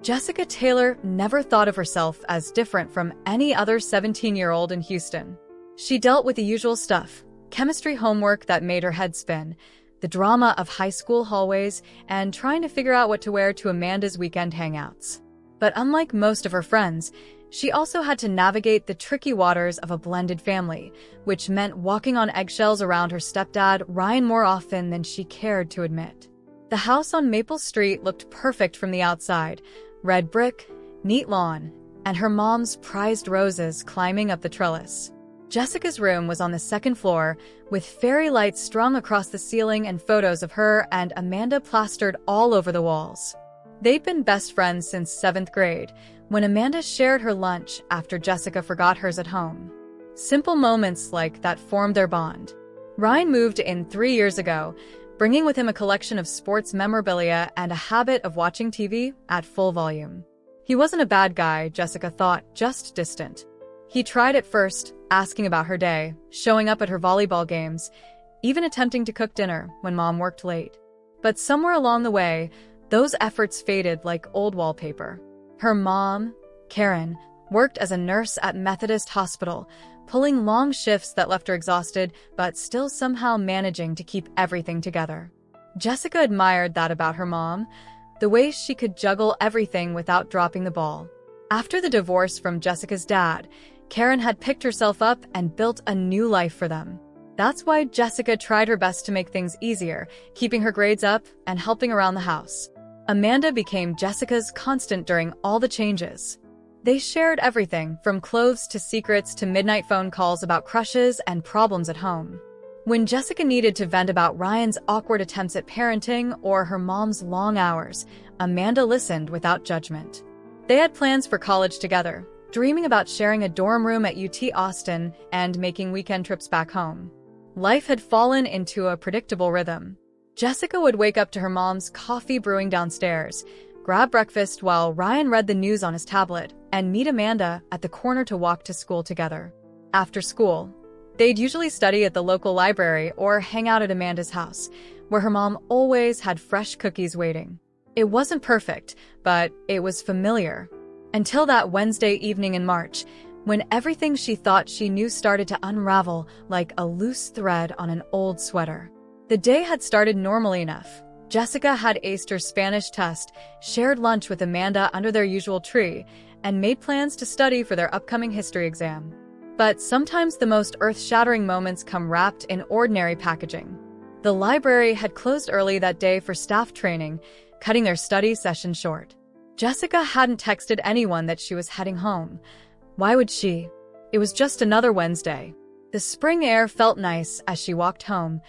Jessica Taylor never thought of herself as different from any other 17-year-old in Houston. She dealt with the usual stuff: chemistry homework that made her head spin, the drama of high school hallways, and trying to figure out what to wear to Amanda's weekend hangouts. But unlike most of her friends, she also had to navigate the tricky waters of a blended family, which meant walking on eggshells around her stepdad, Ryan, more often than she cared to admit. The house on Maple Street looked perfect from the outside: red brick, neat lawn, and her mom's prized roses climbing up the trellis. Jessica's room was on the second floor, with fairy lights strung across the ceiling and photos of her and Amanda plastered all over the walls. They'd been best friends since 7th grade, when Amanda shared her lunch after Jessica forgot hers at home. Simple moments like that formed their bond. Ryan moved in 3 years ago, bringing with him a collection of sports memorabilia and a habit of watching TV at full volume. He wasn't a bad guy, Jessica thought, just distant. He tried at first, asking about her day, showing up at her volleyball games, even attempting to cook dinner when mom worked late. But somewhere along the way, those efforts faded like old wallpaper. Her mom, Karen, worked as a nurse at Methodist Hospital, pulling long shifts that left her exhausted, but still somehow managing to keep everything together. Jessica admired that about her mom, the way she could juggle everything without dropping the ball. After the divorce from Jessica's dad, Karen had picked herself up and built a new life for them. That's why Jessica tried her best to make things easier, keeping her grades up and helping around the house. Amanda became Jessica's constant during all the changes. They shared everything, from clothes to secrets to midnight phone calls about crushes and problems at home. When Jessica needed to vent about Ryan's awkward attempts at parenting or her mom's long hours, Amanda listened without judgment. They had plans for college together, dreaming about sharing a dorm room at UT Austin and making weekend trips back home. Life had fallen into a predictable rhythm. Jessica would wake up to her mom's coffee brewing downstairs, grab breakfast while Ryan read the news on his tablet, and meet Amanda at the corner to walk to school together. After school, they'd usually study at the local library or hang out at Amanda's house, where her mom always had fresh cookies waiting. It wasn't perfect, but it was familiar. Until that Wednesday evening in March, when everything she thought she knew started to unravel like a loose thread on an old sweater. The day had started normally enough. Jessica had aced her Spanish test, shared lunch with Amanda under their usual tree, and made plans to study for their upcoming history exam. But sometimes the most earth-shattering moments come wrapped in ordinary packaging. The library had closed early that day for staff training, cutting their study session short. Jessica hadn't texted anyone that she was heading home. Why would she? It was just another Wednesday. The spring air felt nice as she walked home,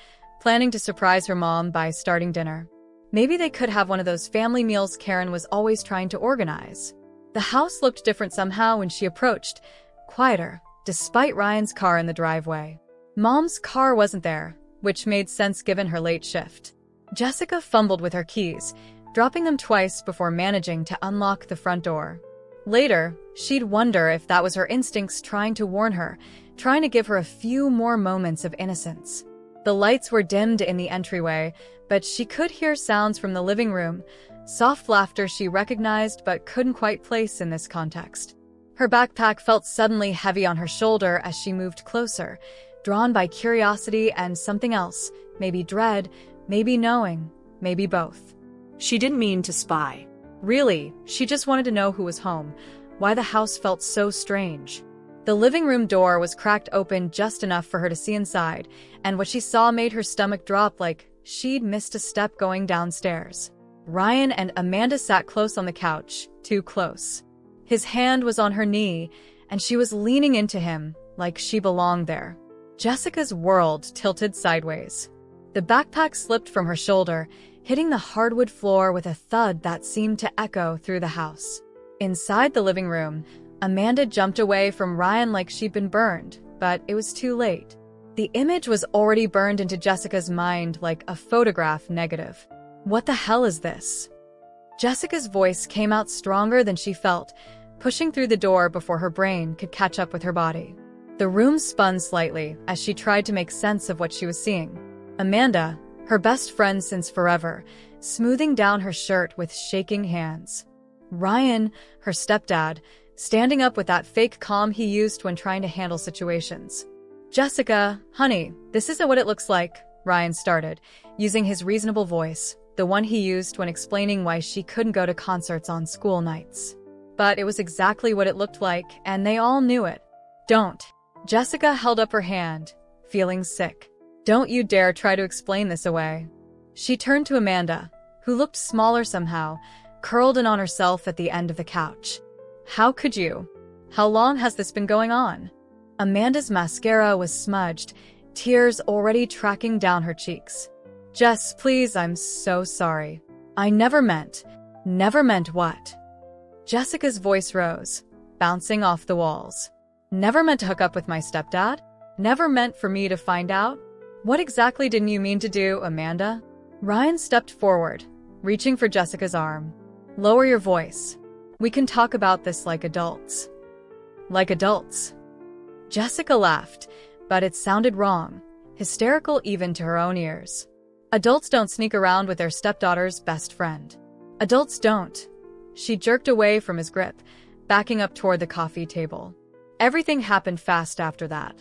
planning to surprise her mom by starting dinner. Maybe they could have one of those family meals Karen was always trying to organize. The house looked different somehow when she approached, quieter, despite Ryan's car in the driveway. Mom's car wasn't there, which made sense given her late shift. Jessica fumbled with her keys, dropping them twice before managing to unlock the front door. Later, she'd wonder if that was her instincts trying to warn her, trying to give her a few more moments of innocence. The lights were dimmed in the entryway, but she could hear sounds from the living room, soft laughter she recognized but couldn't quite place in this context. Her backpack felt suddenly heavy on her shoulder as she moved closer, drawn by curiosity and something else, maybe dread, maybe knowing, maybe both. She didn't mean to spy. Really, she just wanted to know who was home, why the house felt so strange. The living room door was cracked open just enough for her to see inside, and what she saw made her stomach drop like she'd missed a step going downstairs. Ryan and Amanda sat close on the couch, too close. His hand was on her knee, and she was leaning into him like she belonged there. Jessica's world tilted sideways. The backpack slipped from her shoulder, hitting the hardwood floor with a thud that seemed to echo through the house. Inside the living room, Amanda jumped away from Ryan like she'd been burned, but it was too late. The image was already burned into Jessica's mind like a photograph negative. What the hell is this? Jessica's voice came out stronger than she felt, pushing through the door before her brain could catch up with her body. The room spun slightly as she tried to make sense of what she was seeing. Amanda, her best friend since forever, smoothing down her shirt with shaking hands. Ryan, her stepdad, standing up with that fake calm he used when trying to handle situations. "Jessica, honey, this isn't what it looks like," Ryan started, using his reasonable voice, the one he used when explaining why she couldn't go to concerts on school nights. But it was exactly what it looked like, and they all knew it. "Don't." Jessica held up her hand, feeling sick. "Don't you dare try to explain this away." She turned to Amanda, who looked smaller somehow, curled in on herself at the end of the couch. "How could you? How long has this been going on?" Amanda's mascara was smudged, tears already tracking down her cheeks. "Jess, please, I'm so sorry. I never meant what?" Jessica's voice rose, bouncing off the walls. "Never meant to hook up with my stepdad? Never meant for me to find out? What exactly didn't you mean to do, Amanda?" Ryan stepped forward, reaching for Jessica's arm. "Lower your voice. We can talk about this like adults." "Like adults?" Jessica laughed, but it sounded wrong, hysterical even to her own ears. "Adults don't sneak around with their stepdaughter's best friend. Adults don't." She jerked away from his grip, backing up toward the coffee table. Everything happened fast after that.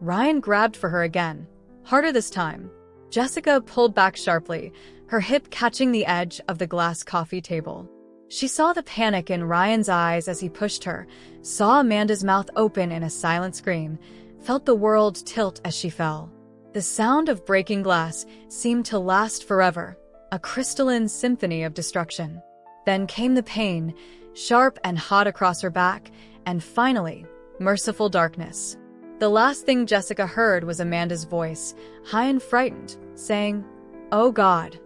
Ryan grabbed for her again, harder this time. Jessica pulled back sharply, her hip catching the edge of the glass coffee table. She saw the panic in Ryan's eyes as he pushed her, saw Amanda's mouth open in a silent scream, felt the world tilt as she fell. The sound of breaking glass seemed to last forever, a crystalline symphony of destruction. Then came the pain, sharp and hot across her back, and finally, merciful darkness. The last thing Jessica heard was Amanda's voice, high and frightened, saying, oh God,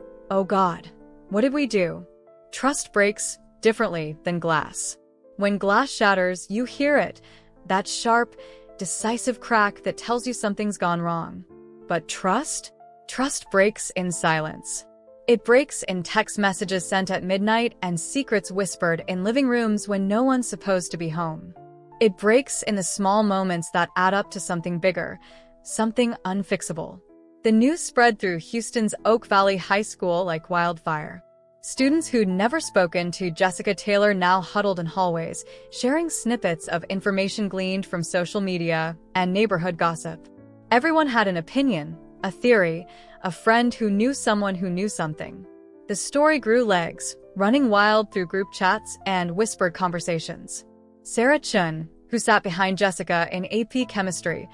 what did we do?" Trust breaks differently than glass. When glass shatters, you hear it, that sharp, decisive crack that tells you something's gone wrong. But trust? Trust breaks in silence. It breaks in text messages sent at midnight and secrets whispered in living rooms when no one's supposed to be home. It breaks in the small moments that add up to something bigger, something unfixable. The news spread through Houston's Oak Valley High School like wildfire. Students who'd never spoken to Jessica Taylor now huddled in hallways, sharing snippets of information gleaned from social media and neighborhood gossip. Everyone had an opinion, a theory, a friend who knew someone who knew something. The story grew legs, running wild through group chats and whispered conversations. Sarah Chun, who sat behind Jessica in AP Chemistry,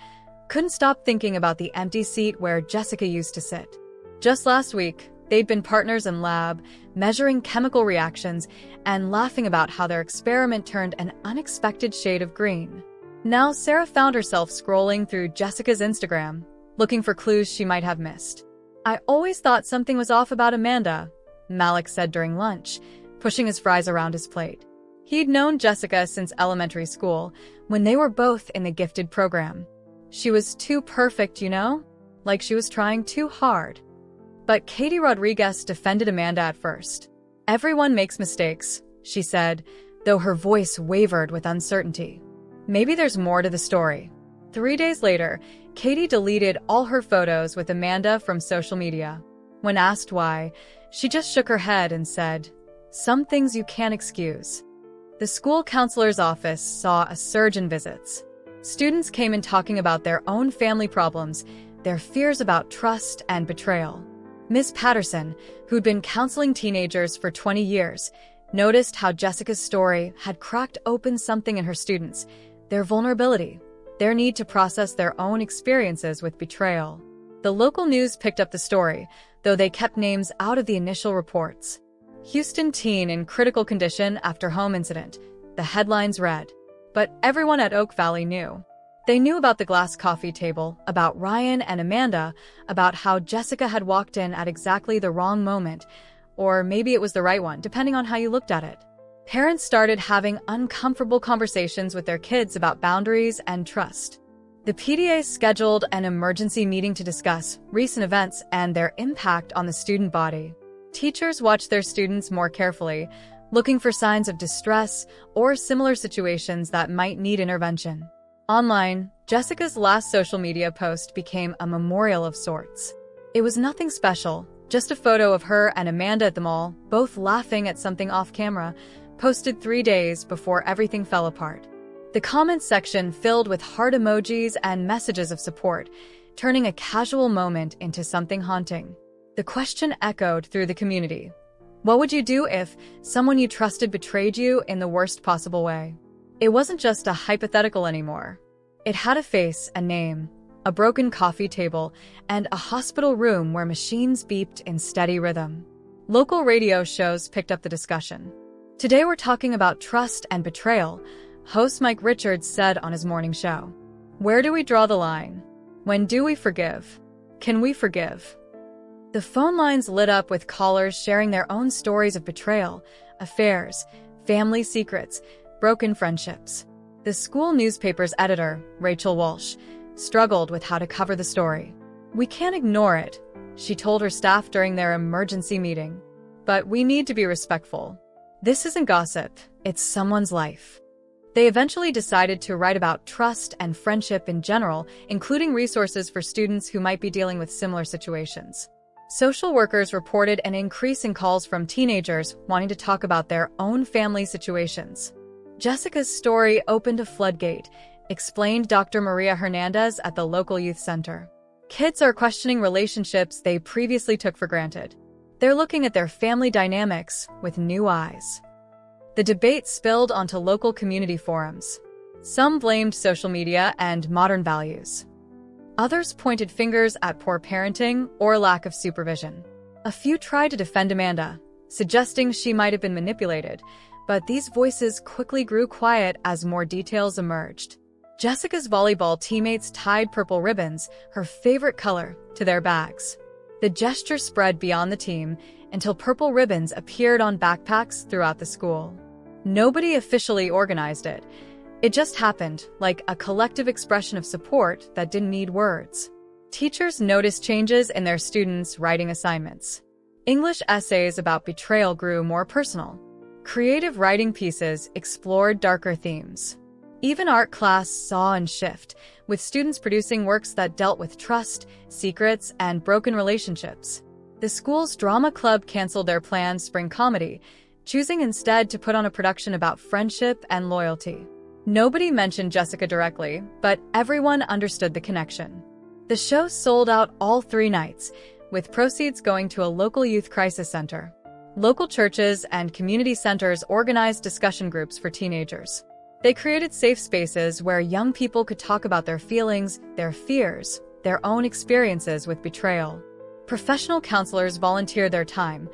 couldn't stop thinking about the empty seat where Jessica used to sit. Just last week, they'd been partners in lab, measuring chemical reactions and laughing about how their experiment turned an unexpected shade of green. Now Sarah found herself scrolling through Jessica's Instagram, looking for clues she might have missed. "I always thought something was off about Amanda," Malik said during lunch, pushing his fries around his plate. He'd known Jessica since elementary school, when they were both in the gifted program. She was too perfect, you know? Like she was trying too hard. But Katie Rodriguez defended Amanda at first. "Everyone makes mistakes," she said, though her voice wavered with uncertainty. Maybe there's more to the story. 3 days later, Katie deleted all her photos with Amanda from social media. When asked why, she just shook her head and said, "Some things you can't excuse." The school counselor's office saw a surge in visits. Students came in talking about their own family problems, their fears about trust and betrayal. Ms. Patterson, who'd been counseling teenagers for 20 years, noticed how Jessica's story had cracked open something in her students, their vulnerability, their need to process their own experiences with betrayal. The local news picked up the story, though they kept names out of the initial reports. "Houston teen in critical condition after home incident," the headlines read. But everyone at Oak Valley knew. They knew about the glass coffee table, about Ryan and Amanda, about how Jessica had walked in at exactly the wrong moment, or maybe it was the right one, depending on how you looked at it. Parents started having uncomfortable conversations with their kids about boundaries and trust. The PTA scheduled an emergency meeting to discuss recent events and their impact on the student body. Teachers watched their students more carefully, looking for signs of distress or similar situations that might need intervention. Online, Jessica's last social media post became a memorial of sorts. It was nothing special, just a photo of her and Amanda at the mall, both laughing at something off camera, posted 3 days before everything fell apart. The comments section filled with heart emojis and messages of support, turning a casual moment into something haunting. The question echoed through the community. What would you do if someone you trusted betrayed you in the worst possible way? It wasn't just a hypothetical anymore. It had a face, a name, a broken coffee table, and a hospital room where machines beeped in steady rhythm. Local radio shows picked up the discussion. Today we're talking about trust and betrayal, host Mike Richards said on his morning show. Where do we draw the line? When do we forgive? Can we forgive? The phone lines lit up with callers sharing their own stories of betrayal, affairs, family secrets, broken friendships. The school newspaper's editor, Rachel Walsh, struggled with how to cover the story. We can't ignore it, she told her staff during their emergency meeting. But we need to be respectful. This isn't gossip, it's someone's life. They eventually decided to write about trust and friendship in general, including resources for students who might be dealing with similar situations. Social workers reported an increase in calls from teenagers wanting to talk about their own family situations. Jessica's story opened a floodgate, explained Dr. Maria Hernandez at the local youth center. Kids are questioning relationships they previously took for granted. They're looking at their family dynamics with new eyes. The debate spilled onto local community forums. Some blamed social media and modern values. Others pointed fingers at poor parenting or lack of supervision. A few tried to defend Amanda, suggesting she might have been manipulated, but these voices quickly grew quiet as more details emerged. Jessica's volleyball teammates tied purple ribbons, her favorite color, to their bags. The gesture spread beyond the team until purple ribbons appeared on backpacks throughout the school. Nobody officially organized it. It just happened, like a collective expression of support that didn't need words. Teachers noticed changes in their students' writing assignments. English essays about betrayal grew more personal. Creative writing pieces explored darker themes. Even art class saw a shift, with students producing works that dealt with trust, secrets, and broken relationships. The school's drama club canceled their planned spring comedy, choosing instead to put on a production about friendship and loyalty. Nobody mentioned Jessica directly, but everyone understood the connection. The show sold out all 3 nights, with proceeds going to a local youth crisis center. Local churches and community centers organized discussion groups for teenagers. They created safe spaces where young people could talk about their feelings, their fears, their own experiences with betrayal. Professional counselors volunteered their time,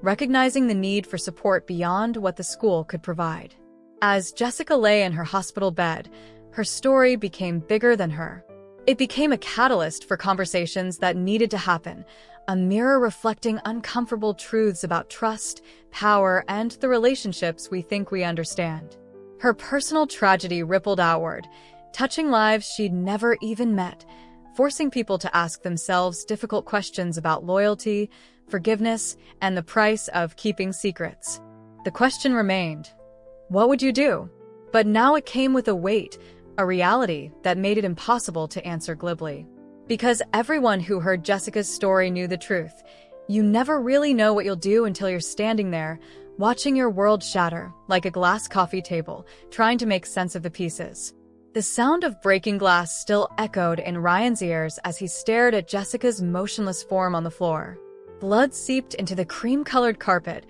recognizing the need for support beyond what the school could provide. As Jessica lay in her hospital bed, her story became bigger than her. It became a catalyst for conversations that needed to happen, a mirror reflecting uncomfortable truths about trust, power, and the relationships we think we understand. Her personal tragedy rippled outward, touching lives she'd never even met, forcing people to ask themselves difficult questions about loyalty, forgiveness, and the price of keeping secrets. The question remained, what would you do? But now it came with a weight, a reality that made it impossible to answer glibly. Because everyone who heard Jessica's story knew the truth. You never really know what you'll do until you're standing there, watching your world shatter like a glass coffee table, trying to make sense of the pieces. The sound of breaking glass still echoed in Ryan's ears as he stared at Jessica's motionless form on the floor. Blood seeped into the cream-colored carpet,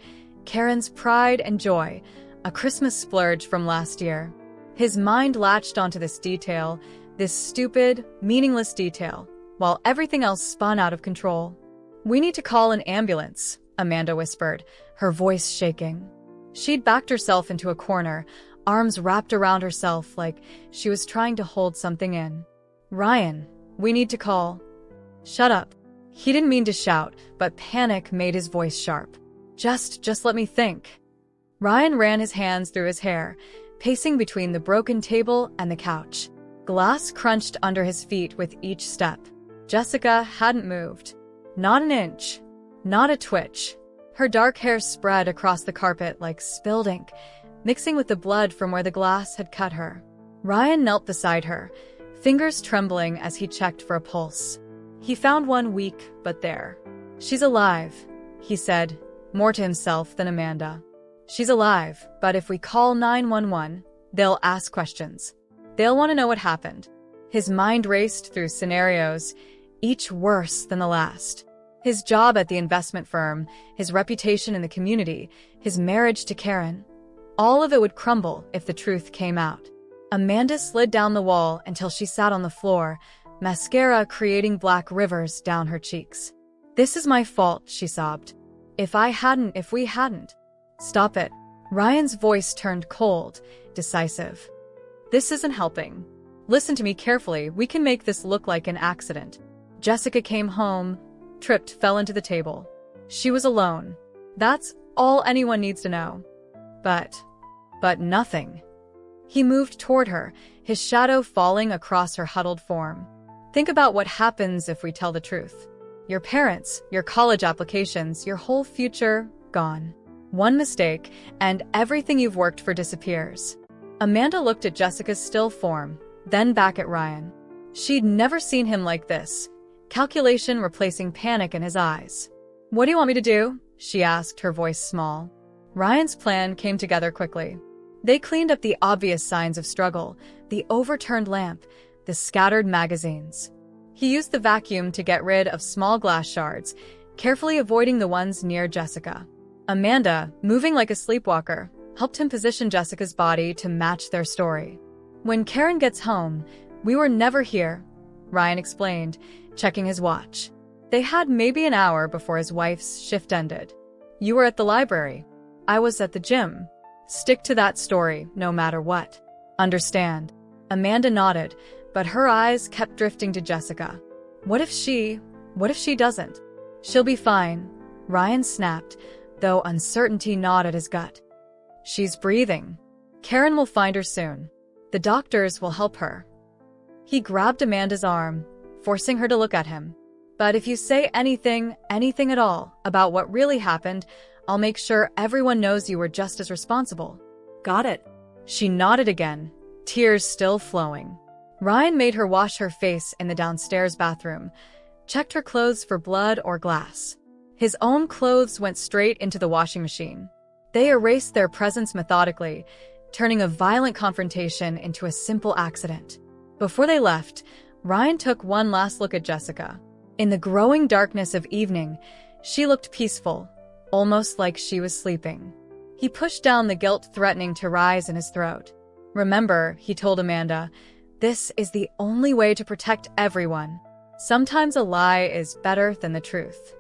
Karen's pride and joy, a Christmas splurge from last year. His mind latched onto this detail, this stupid, meaningless detail, while everything else spun out of control. "We need to call an ambulance," Amanda whispered, her voice shaking. She'd backed herself into a corner, arms wrapped around herself like she was trying to hold something in. "Ryan, we need to call." "Shut up." He didn't mean to shout, but panic made his voice sharp. Just let me think." Ryan ran his hands through his hair, pacing between the broken table and the couch. Glass crunched under his feet with each step. Jessica hadn't moved. Not an inch. Not a twitch. Her dark hair spread across the carpet like spilled ink, mixing with the blood from where the glass had cut her. Ryan knelt beside her, fingers trembling as he checked for a pulse. He found one weak, but there. "She's alive," he said, more to himself than Amanda. She's alive, but if we call 911, they'll ask questions. They'll want to know what happened. His mind raced through scenarios, each worse than the last. His job at the investment firm, his reputation in the community, his marriage to Karen. All of it would crumble if the truth came out. Amanda slid down the wall until she sat on the floor, mascara creating black rivers down her cheeks. "This is my fault," she sobbed. If we hadn't. "Stop it." Ryan's voice turned cold, decisive. "This isn't helping. Listen to me carefully. We can make this look like an accident. Jessica came home, tripped, fell into the table. She was alone. That's all anyone needs to know. But nothing." He moved toward her, his shadow falling across her huddled form. "Think about what happens if we tell the truth. Your parents, your college applications, your whole future, gone. One mistake, and everything you've worked for disappears." Amanda looked at Jessica's still form, then back at Ryan. She'd never seen him like this, calculation replacing panic in his eyes. "What do you want me to do?" she asked, her voice small. Ryan's plan came together quickly. They cleaned up the obvious signs of struggle, the overturned lamp, the scattered magazines. He used the vacuum to get rid of small glass shards, carefully avoiding the ones near Jessica. Amanda, moving like a sleepwalker, helped him position Jessica's body to match their story. "When Karen gets home, we were never here," Ryan explained, checking his watch. They had maybe an hour before his wife's shift ended. "You were at the library. I was at the gym. Stick to that story, no matter what. Understand?" Amanda nodded, but her eyes kept drifting to Jessica. What if she doesn't? "She'll be fine," Ryan snapped, though uncertainty gnawed at his gut. "She's breathing. Karen will find her soon. The doctors will help her." He grabbed Amanda's arm, forcing her to look at him. "But if you say anything at all, about what really happened, I'll make sure everyone knows you were just as responsible." Got it. She nodded again, tears still flowing. Ryan made her wash her face in the downstairs bathroom, checked her clothes for blood or glass. His own clothes went straight into the washing machine. They erased their presence methodically, turning a violent confrontation into a simple accident. Before they left, Ryan took one last look at Jessica. In the growing darkness of evening, she looked peaceful, almost like she was sleeping. He pushed down the guilt threatening to rise in his throat. "Remember," he told Amanda, "this is the only way to protect everyone. Sometimes a lie is better than the truth."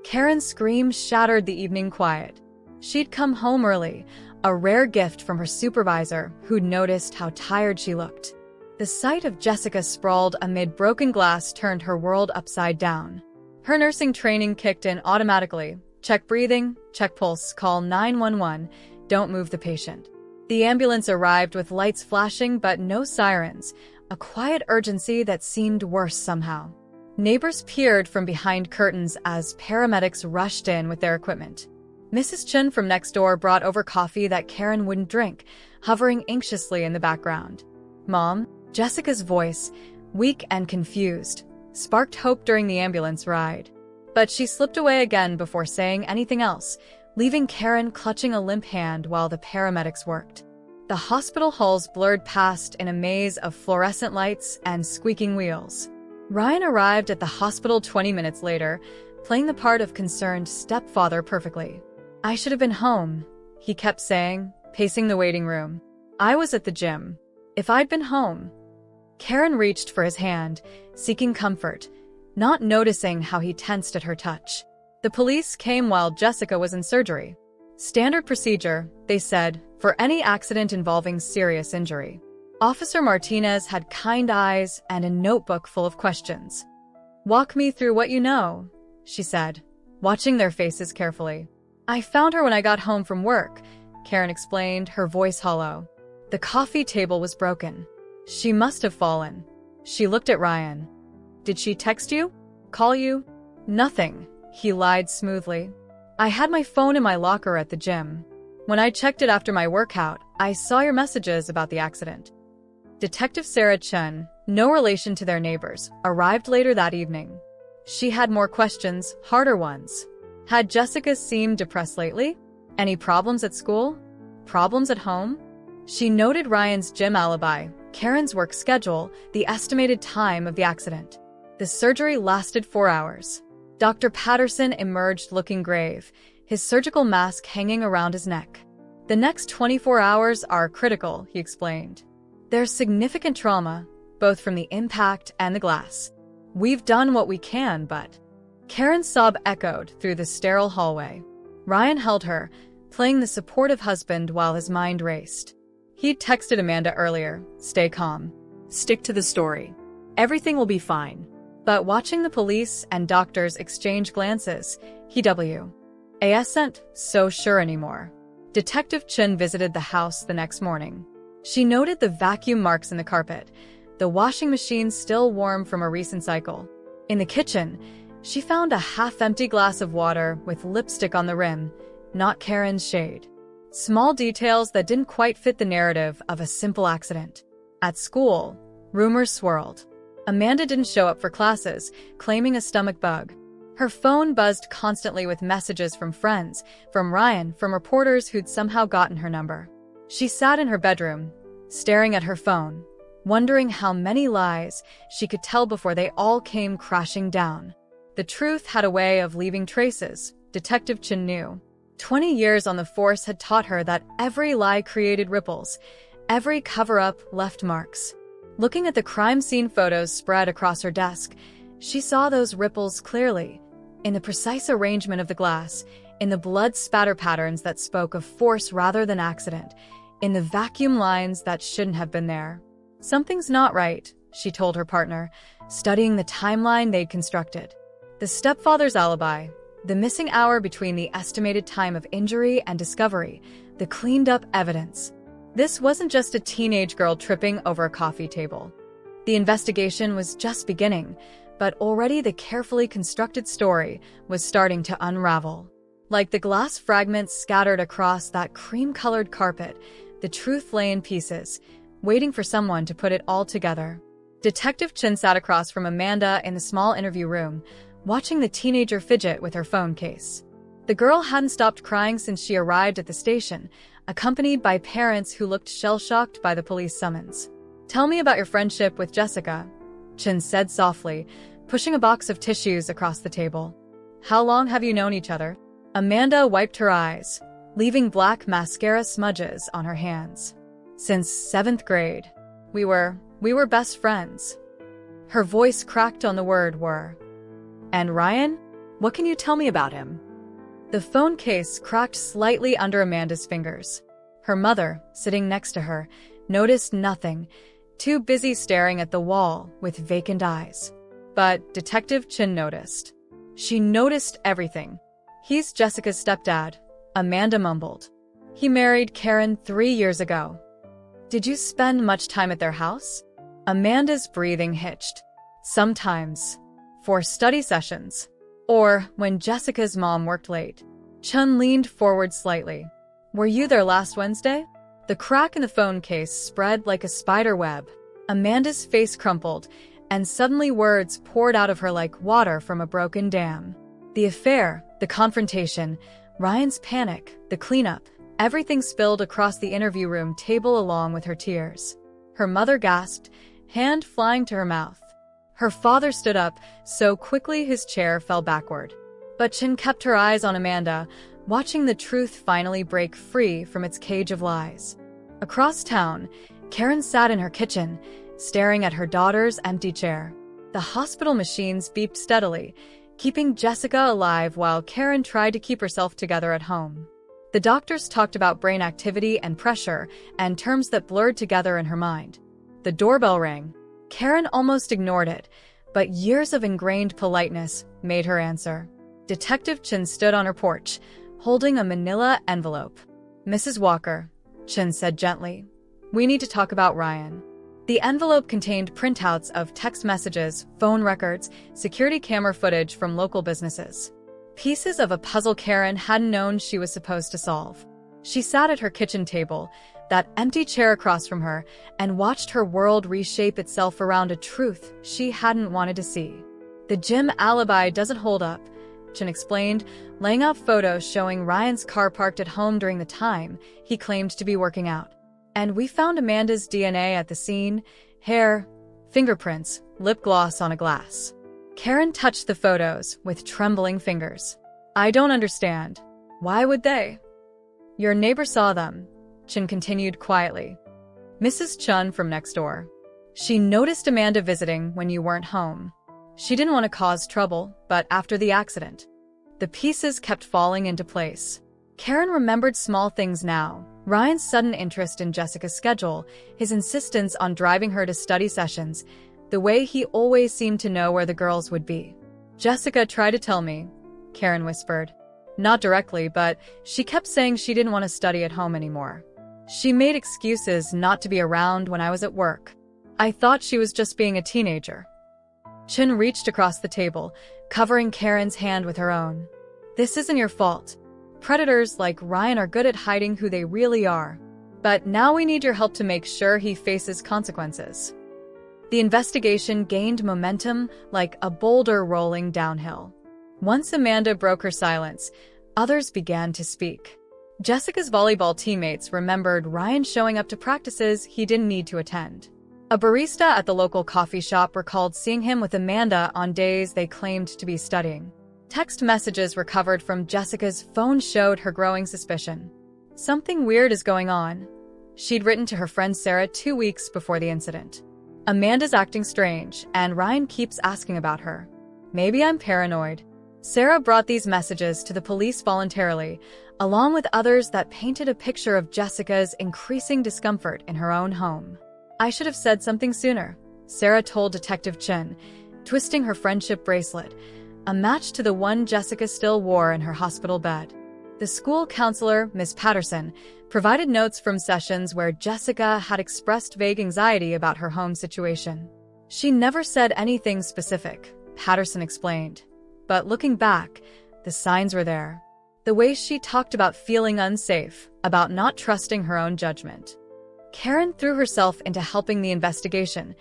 Karen's scream shattered the evening quiet. She'd come home early, a rare gift from her supervisor who'd noticed how tired she looked. The sight of Jessica sprawled amid broken glass turned her world upside down. Her nursing training kicked in automatically. Check breathing, check pulse, call 911, don't move the patient. The ambulance arrived with lights flashing but no sirens, a quiet urgency that seemed worse somehow. Neighbors peered from behind curtains as paramedics rushed in with their equipment. Mrs. Chun from next door brought over coffee that Karen wouldn't drink, hovering anxiously in the background. "Mom?" Jessica's voice, weak and confused, sparked hope during the ambulance ride. But she slipped away again before saying anything else, leaving Karen clutching a limp hand while the paramedics worked. The hospital halls blurred past in a maze of fluorescent lights and squeaking wheels. Ryan arrived at the hospital 20 minutes later, playing the part of concerned stepfather perfectly. "I should have been home," he kept saying, pacing the waiting room. "I was at the gym. If I'd been home." Karen reached for his hand, seeking comfort, not noticing how he tensed at her touch. The police came while Jessica was in surgery. "Standard procedure," they said, "for any accident involving serious injury." Officer Martinez had kind eyes and a notebook full of questions. "Walk me through what you know," she said, watching their faces carefully. "I found her when I got home from work," Karen explained, her voice hollow. "The coffee table was broken. She must have fallen." She looked at Ryan. "Did she text you? Call you?" "Nothing," he lied smoothly. "I had my phone in my locker at the gym. When I checked it after my workout, I saw your messages about the accident." Detective Sarah Chun, no relation to their neighbors, arrived later that evening. She had more questions, harder ones. Had Jessica seemed depressed lately? Any problems at school? Problems at home? She noted Ryan's gym alibi, Karen's work schedule, the estimated time of the accident. The surgery lasted 4 hours. Dr. Patterson emerged looking grave, his surgical mask hanging around his neck. The next 24 hours are critical, he explained. There's significant trauma, both from the impact and the glass. We've done what we can, but... Karen's sob echoed through the sterile hallway. Ryan held her, playing the supportive husband while his mind raced. He'd texted Amanda earlier, "Stay calm. Stick to the story. Everything will be fine." But watching the police and doctors exchange glances, he wasn't so sure anymore. Detective Chen visited the house the next morning. She noted the vacuum marks in the carpet, the washing machine still warm from a recent cycle. In the kitchen, she found a half-empty glass of water with lipstick on the rim, not Karen's shade. Small details that didn't quite fit the narrative of a simple accident. At school, rumors swirled. Amanda didn't show up for classes, claiming a stomach bug. Her phone buzzed constantly with messages from friends, from Ryan, from reporters who'd somehow gotten her number. She sat in her bedroom, staring at her phone, wondering how many lies she could tell before they all came crashing down. The truth had a way of leaving traces, Detective Chen knew. 20 years on the force had taught her that every lie created ripples, every cover-up left marks. Looking at the crime scene photos spread across her desk, she saw those ripples clearly, in the precise arrangement of the glass, in the blood spatter patterns that spoke of force rather than accident, in the vacuum lines that shouldn't have been there. Something's not right, she told her partner, studying the timeline they'd constructed. The stepfather's alibi, the missing hour between the estimated time of injury and discovery, the cleaned-up evidence. This wasn't just a teenage girl tripping over a coffee table. The investigation was just beginning, but already the carefully constructed story was starting to unravel. Like the glass fragments scattered across that cream-colored carpet, the truth lay in pieces, waiting for someone to put it all together. Detective Chen sat across from Amanda in the small interview room, watching the teenager fidget with her phone case. The girl hadn't stopped crying since she arrived at the station, accompanied by parents who looked shell-shocked by the police summons. "Tell me about your friendship with Jessica," Chen said softly, pushing a box of tissues across the table. "How long have you known each other?" Amanda wiped her eyes, leaving black mascara smudges on her hands. "Since 7th grade. We were best friends." Her voice cracked on the word were. "And Ryan? What can you tell me about him?" The phone case cracked slightly under Amanda's fingers. Her mother, sitting next to her, noticed nothing, too busy staring at the wall with vacant eyes. But Detective Chen noticed. She noticed everything. "He's Jessica's stepdad," Amanda mumbled. "He married Karen 3 years ago." "Did you spend much time at their house?" Amanda's breathing hitched. "Sometimes. For study sessions. Or when Jessica's mom worked late." Chen leaned forward slightly. "Were you there last Wednesday?" The crack in the phone case spread like a spider web. Amanda's face crumpled, and suddenly words poured out of her like water from a broken dam. The affair, the confrontation, Ryan's panic, the cleanup, everything spilled across the interview room table along with her tears. Her mother gasped, hand flying to her mouth. Her father stood up so quickly his chair fell backward. But Chen kept her eyes on Amanda, watching the truth finally break free from its cage of lies. Across town, Karen sat in her kitchen, staring at her daughter's empty chair. The hospital machines beeped steadily, keeping Jessica alive while Karen tried to keep herself together at home. The doctors talked about brain activity and pressure, and terms that blurred together in her mind. The doorbell rang. Karen almost ignored it, but years of ingrained politeness made her answer. Detective Chen stood on her porch, holding a manila envelope. "Mrs. Walker," Chen said gently, "we need to talk about Ryan." The envelope contained printouts of text messages, phone records, security camera footage from local businesses. Pieces of a puzzle Karen hadn't known she was supposed to solve. She sat at her kitchen table, that empty chair across from her, and watched her world reshape itself around a truth she hadn't wanted to see. The gym alibi doesn't hold up, Chin explained, laying out photos showing Ryan's car parked at home during the time he claimed to be working out. And we found Amanda's DNA at the scene, hair, fingerprints, lip gloss on a glass. Karen touched the photos with trembling fingers. I don't understand. Why would they? Your neighbor saw them, Chin continued quietly. Mrs. Chun from next door. She noticed Amanda visiting when you weren't home. She didn't want to cause trouble, but after the accident, the pieces kept falling into place. Karen remembered small things now. Ryan's sudden interest in Jessica's schedule, his insistence on driving her to study sessions, the way he always seemed to know where the girls would be. Jessica tried to tell me, Karen whispered. Not directly, but she kept saying she didn't want to study at home anymore. She made excuses not to be around when I was at work. I thought she was just being a teenager. Chin reached across the table, covering Karen's hand with her own. This isn't your fault. Predators like Ryan are good at hiding who they really are. But now we need your help to make sure he faces consequences. The investigation gained momentum like a boulder rolling downhill. Once Amanda broke her silence, others began to speak. Jessica's volleyball teammates remembered Ryan showing up to practices he didn't need to attend. A barista at the local coffee shop recalled seeing him with Amanda on days they claimed to be studying. Text messages recovered from Jessica's phone showed her growing suspicion. Something weird is going on. She'd written to her friend Sarah 2 weeks before the incident. Amanda's acting strange, and Ryan keeps asking about her. Maybe I'm paranoid. Sarah brought these messages to the police voluntarily, along with others that painted a picture of Jessica's increasing discomfort in her own home. I should have said something sooner, Sarah told Detective Chin, twisting her friendship bracelet, a match to the one Jessica still wore in her hospital bed. The school counselor, Miss Patterson, provided notes from sessions where Jessica had expressed vague anxiety about her home situation. She never said anything specific, Patterson explained. But looking back, the signs were there. The way she talked about feeling unsafe, about not trusting her own judgment. Karen threw herself into helping the investigation,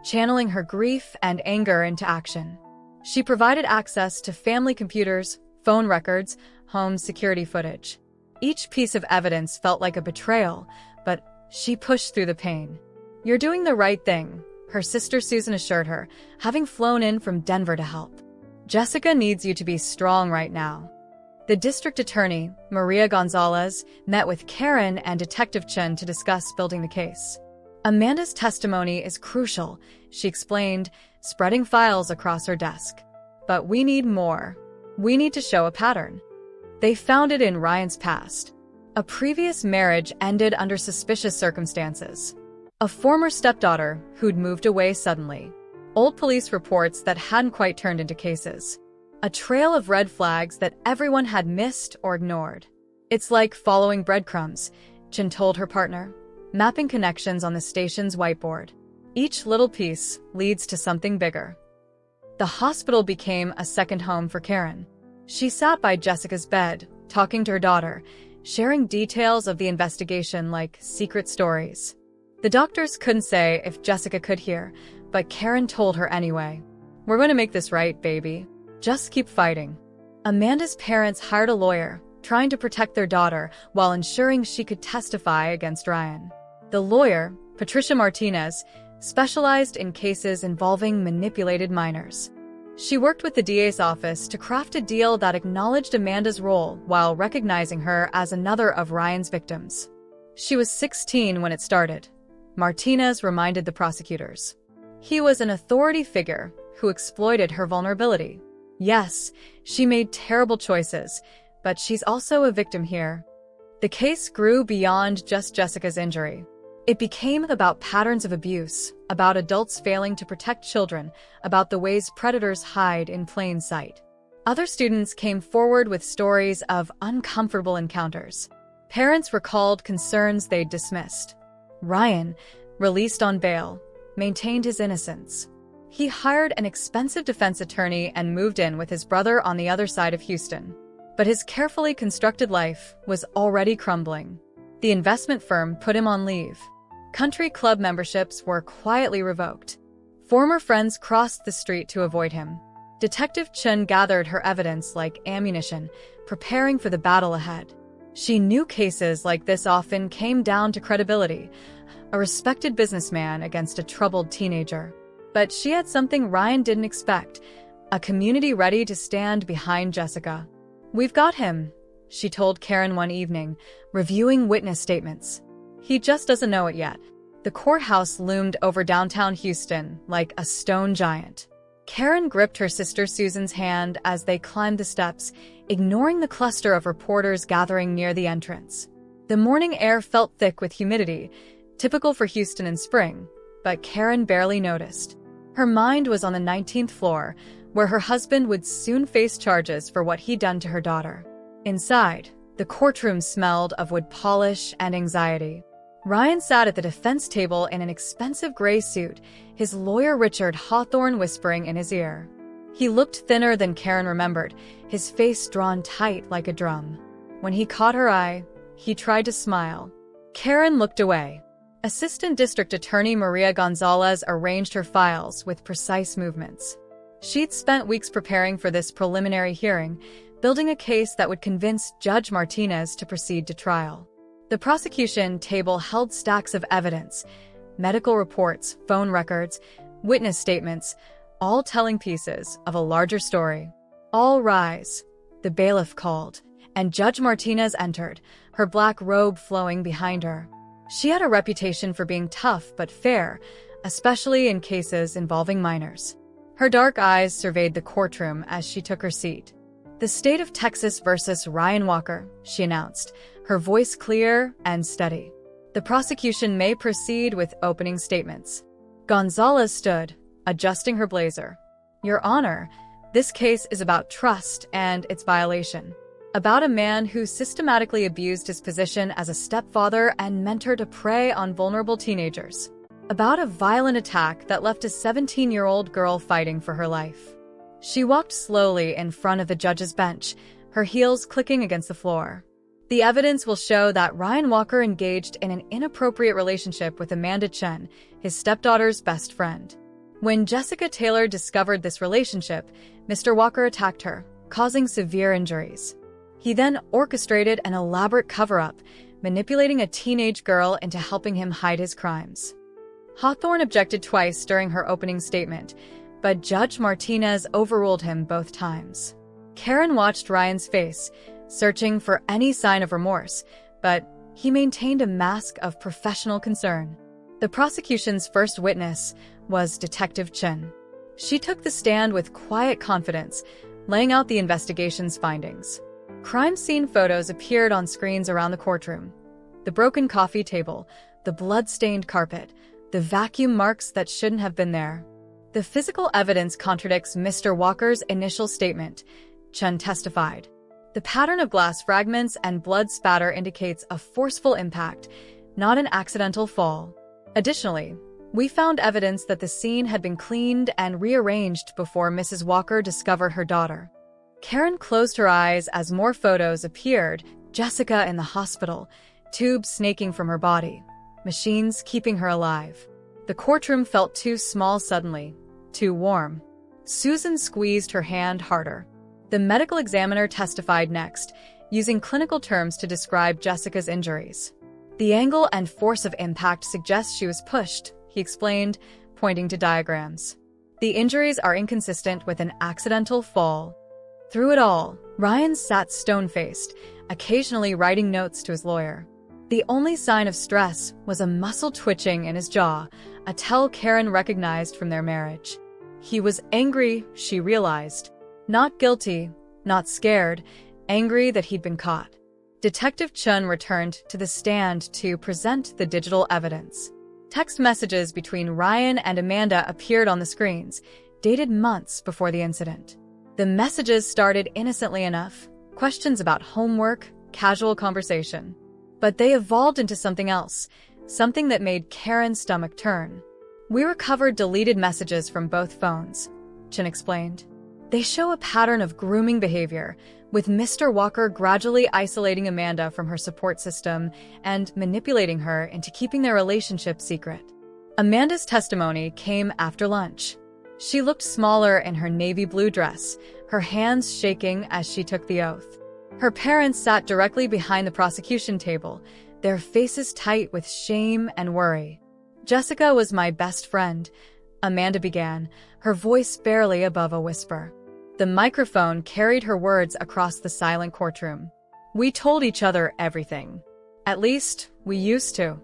channeling her grief and anger into action. She provided access to family computers, phone records, home security footage. Each piece of evidence felt like a betrayal, but she pushed through the pain. You're doing the right thing, her sister Susan assured her, having flown in from Denver to help. Jessica needs you to be strong right now. The district attorney, Maria Gonzalez, met with Karen and Detective Chen to discuss building the case. Amanda's testimony is crucial, she explained, spreading files across her desk. But we need more. We need to show a pattern. They found it in Ryan's past. A previous marriage ended under suspicious circumstances. A former stepdaughter who'd moved away suddenly. Old police reports that hadn't quite turned into cases. A trail of red flags that everyone had missed or ignored. It's like following breadcrumbs, Chin told her partner, mapping connections on the station's whiteboard. Each little piece leads to something bigger. The hospital became a second home for Karen. She sat by Jessica's bed, talking to her daughter, sharing details of the investigation like secret stories. The doctors couldn't say if Jessica could hear, but Karen told her anyway. We're going to make this right, baby. Just keep fighting. Amanda's parents hired a lawyer, trying to protect their daughter while ensuring she could testify against Ryan. The lawyer, Patricia Martinez, specialized in cases involving manipulated minors. She worked with the DA's office to craft a deal that acknowledged Amanda's role while recognizing her as another of Ryan's victims. She was 16 when it started, Martinez reminded the prosecutors. He was an authority figure who exploited her vulnerability. Yes, she made terrible choices, but she's also a victim here. The case grew beyond just Jessica's injury. It became about patterns of abuse, about adults failing to protect children, about the ways predators hide in plain sight. Other students came forward with stories of uncomfortable encounters. Parents recalled concerns they'd dismissed. Ryan, released on bail, maintained his innocence. He hired an expensive defense attorney and moved in with his brother on the other side of Houston. But his carefully constructed life was already crumbling. The investment firm put him on leave. Country club memberships were quietly revoked. Former friends crossed the street to avoid him. Detective Chen gathered her evidence like ammunition, preparing for the battle ahead. She knew cases like this often came down to credibility, a respected businessman against a troubled teenager. But she had something Ryan didn't expect, a community ready to stand behind Jessica. "We've got him," she told Karen one evening, reviewing witness statements. "He just doesn't know it yet." The courthouse loomed over downtown Houston like a stone giant. Karen gripped her sister Susan's hand as they climbed the steps, ignoring the cluster of reporters gathering near the entrance. The morning air felt thick with humidity, typical for Houston in spring, but Karen barely noticed. Her mind was on the 19th floor, where her husband would soon face charges for what he'd done to her daughter. Inside, the courtroom smelled of wood polish and anxiety. Ryan sat at the defense table in an expensive gray suit, his lawyer Richard Hawthorne whispering in his ear. He looked thinner than Karen remembered, his face drawn tight like a drum. When he caught her eye, he tried to smile. Karen looked away. Assistant District Attorney Maria Gonzalez arranged her files with precise movements. She'd spent weeks preparing for this preliminary hearing, building a case that would convince Judge Martinez to proceed to trial. The prosecution table held stacks of evidence, medical reports, phone records, witness statements, all telling pieces of a larger story. "All rise," the bailiff called, and Judge Martinez entered, her black robe flowing behind her. She had a reputation for being tough but fair, especially in cases involving minors. Her dark eyes surveyed the courtroom as she took her seat. "The state of Texas versus Ryan Walker," she announced, her voice clear and steady. "The prosecution may proceed with opening statements." Gonzalez stood, adjusting her blazer. "Your Honor, this case is about trust and its violation. About a man who systematically abused his position as a stepfather and mentor to prey on vulnerable teenagers. About a violent attack that left a 17-year-old girl fighting for her life." She walked slowly in front of the judge's bench, her heels clicking against the floor. "The evidence will show that Ryan Walker engaged in an inappropriate relationship with Amanda Chen, his stepdaughter's best friend. When Jessica Taylor discovered this relationship, Mr. Walker attacked her, causing severe injuries. He then orchestrated an elaborate cover-up, manipulating a teenage girl into helping him hide his crimes." Hawthorne objected twice during her opening statement, but Judge Martinez overruled him both times. Karen watched Ryan's face, searching for any sign of remorse, but he maintained a mask of professional concern. The prosecution's first witness was Detective Chen. She took the stand with quiet confidence, laying out the investigation's findings. Crime scene photos appeared on screens around the courtroom. The broken coffee table, the blood-stained carpet, the vacuum marks that shouldn't have been there. "The physical evidence contradicts Mr. Walker's initial statement," Chen testified. "The pattern of glass fragments and blood spatter indicates a forceful impact, not an accidental fall. Additionally, we found evidence that the scene had been cleaned and rearranged before Mrs. Walker discovered her daughter." Karen closed her eyes as more photos appeared, Jessica in the hospital, tubes snaking from her body, machines keeping her alive. The courtroom felt too small suddenly, too warm. Susan squeezed her hand harder. The medical examiner testified next, using clinical terms to describe Jessica's injuries. "The angle and force of impact suggests she was pushed," he explained, pointing to diagrams. "The injuries are inconsistent with an accidental fall." Through it all, Ryan sat stone-faced, occasionally writing notes to his lawyer. The only sign of stress was a muscle twitching in his jaw, a tell Karen recognized from their marriage. He was angry, she realized. Not guilty, not scared, angry that he'd been caught. Detective Chen returned to the stand to present the digital evidence. Text messages between Ryan and Amanda appeared on the screens, dated months before the incident. The messages started innocently enough, questions about homework, casual conversation. But they evolved into something else, something that made Karen's stomach turn. "We recovered deleted messages from both phones," Chen explained. "They show a pattern of grooming behavior, with Mr. Walker gradually isolating Amanda from her support system and manipulating her into keeping their relationship secret." Amanda's testimony came after lunch. She looked smaller in her navy blue dress, her hands shaking as she took the oath. Her parents sat directly behind the prosecution table, their faces tight with shame and worry. "Jessica was my best friend," Amanda began, her voice barely above a whisper. The microphone carried her words across the silent courtroom. "We told each other everything. At least, we used to."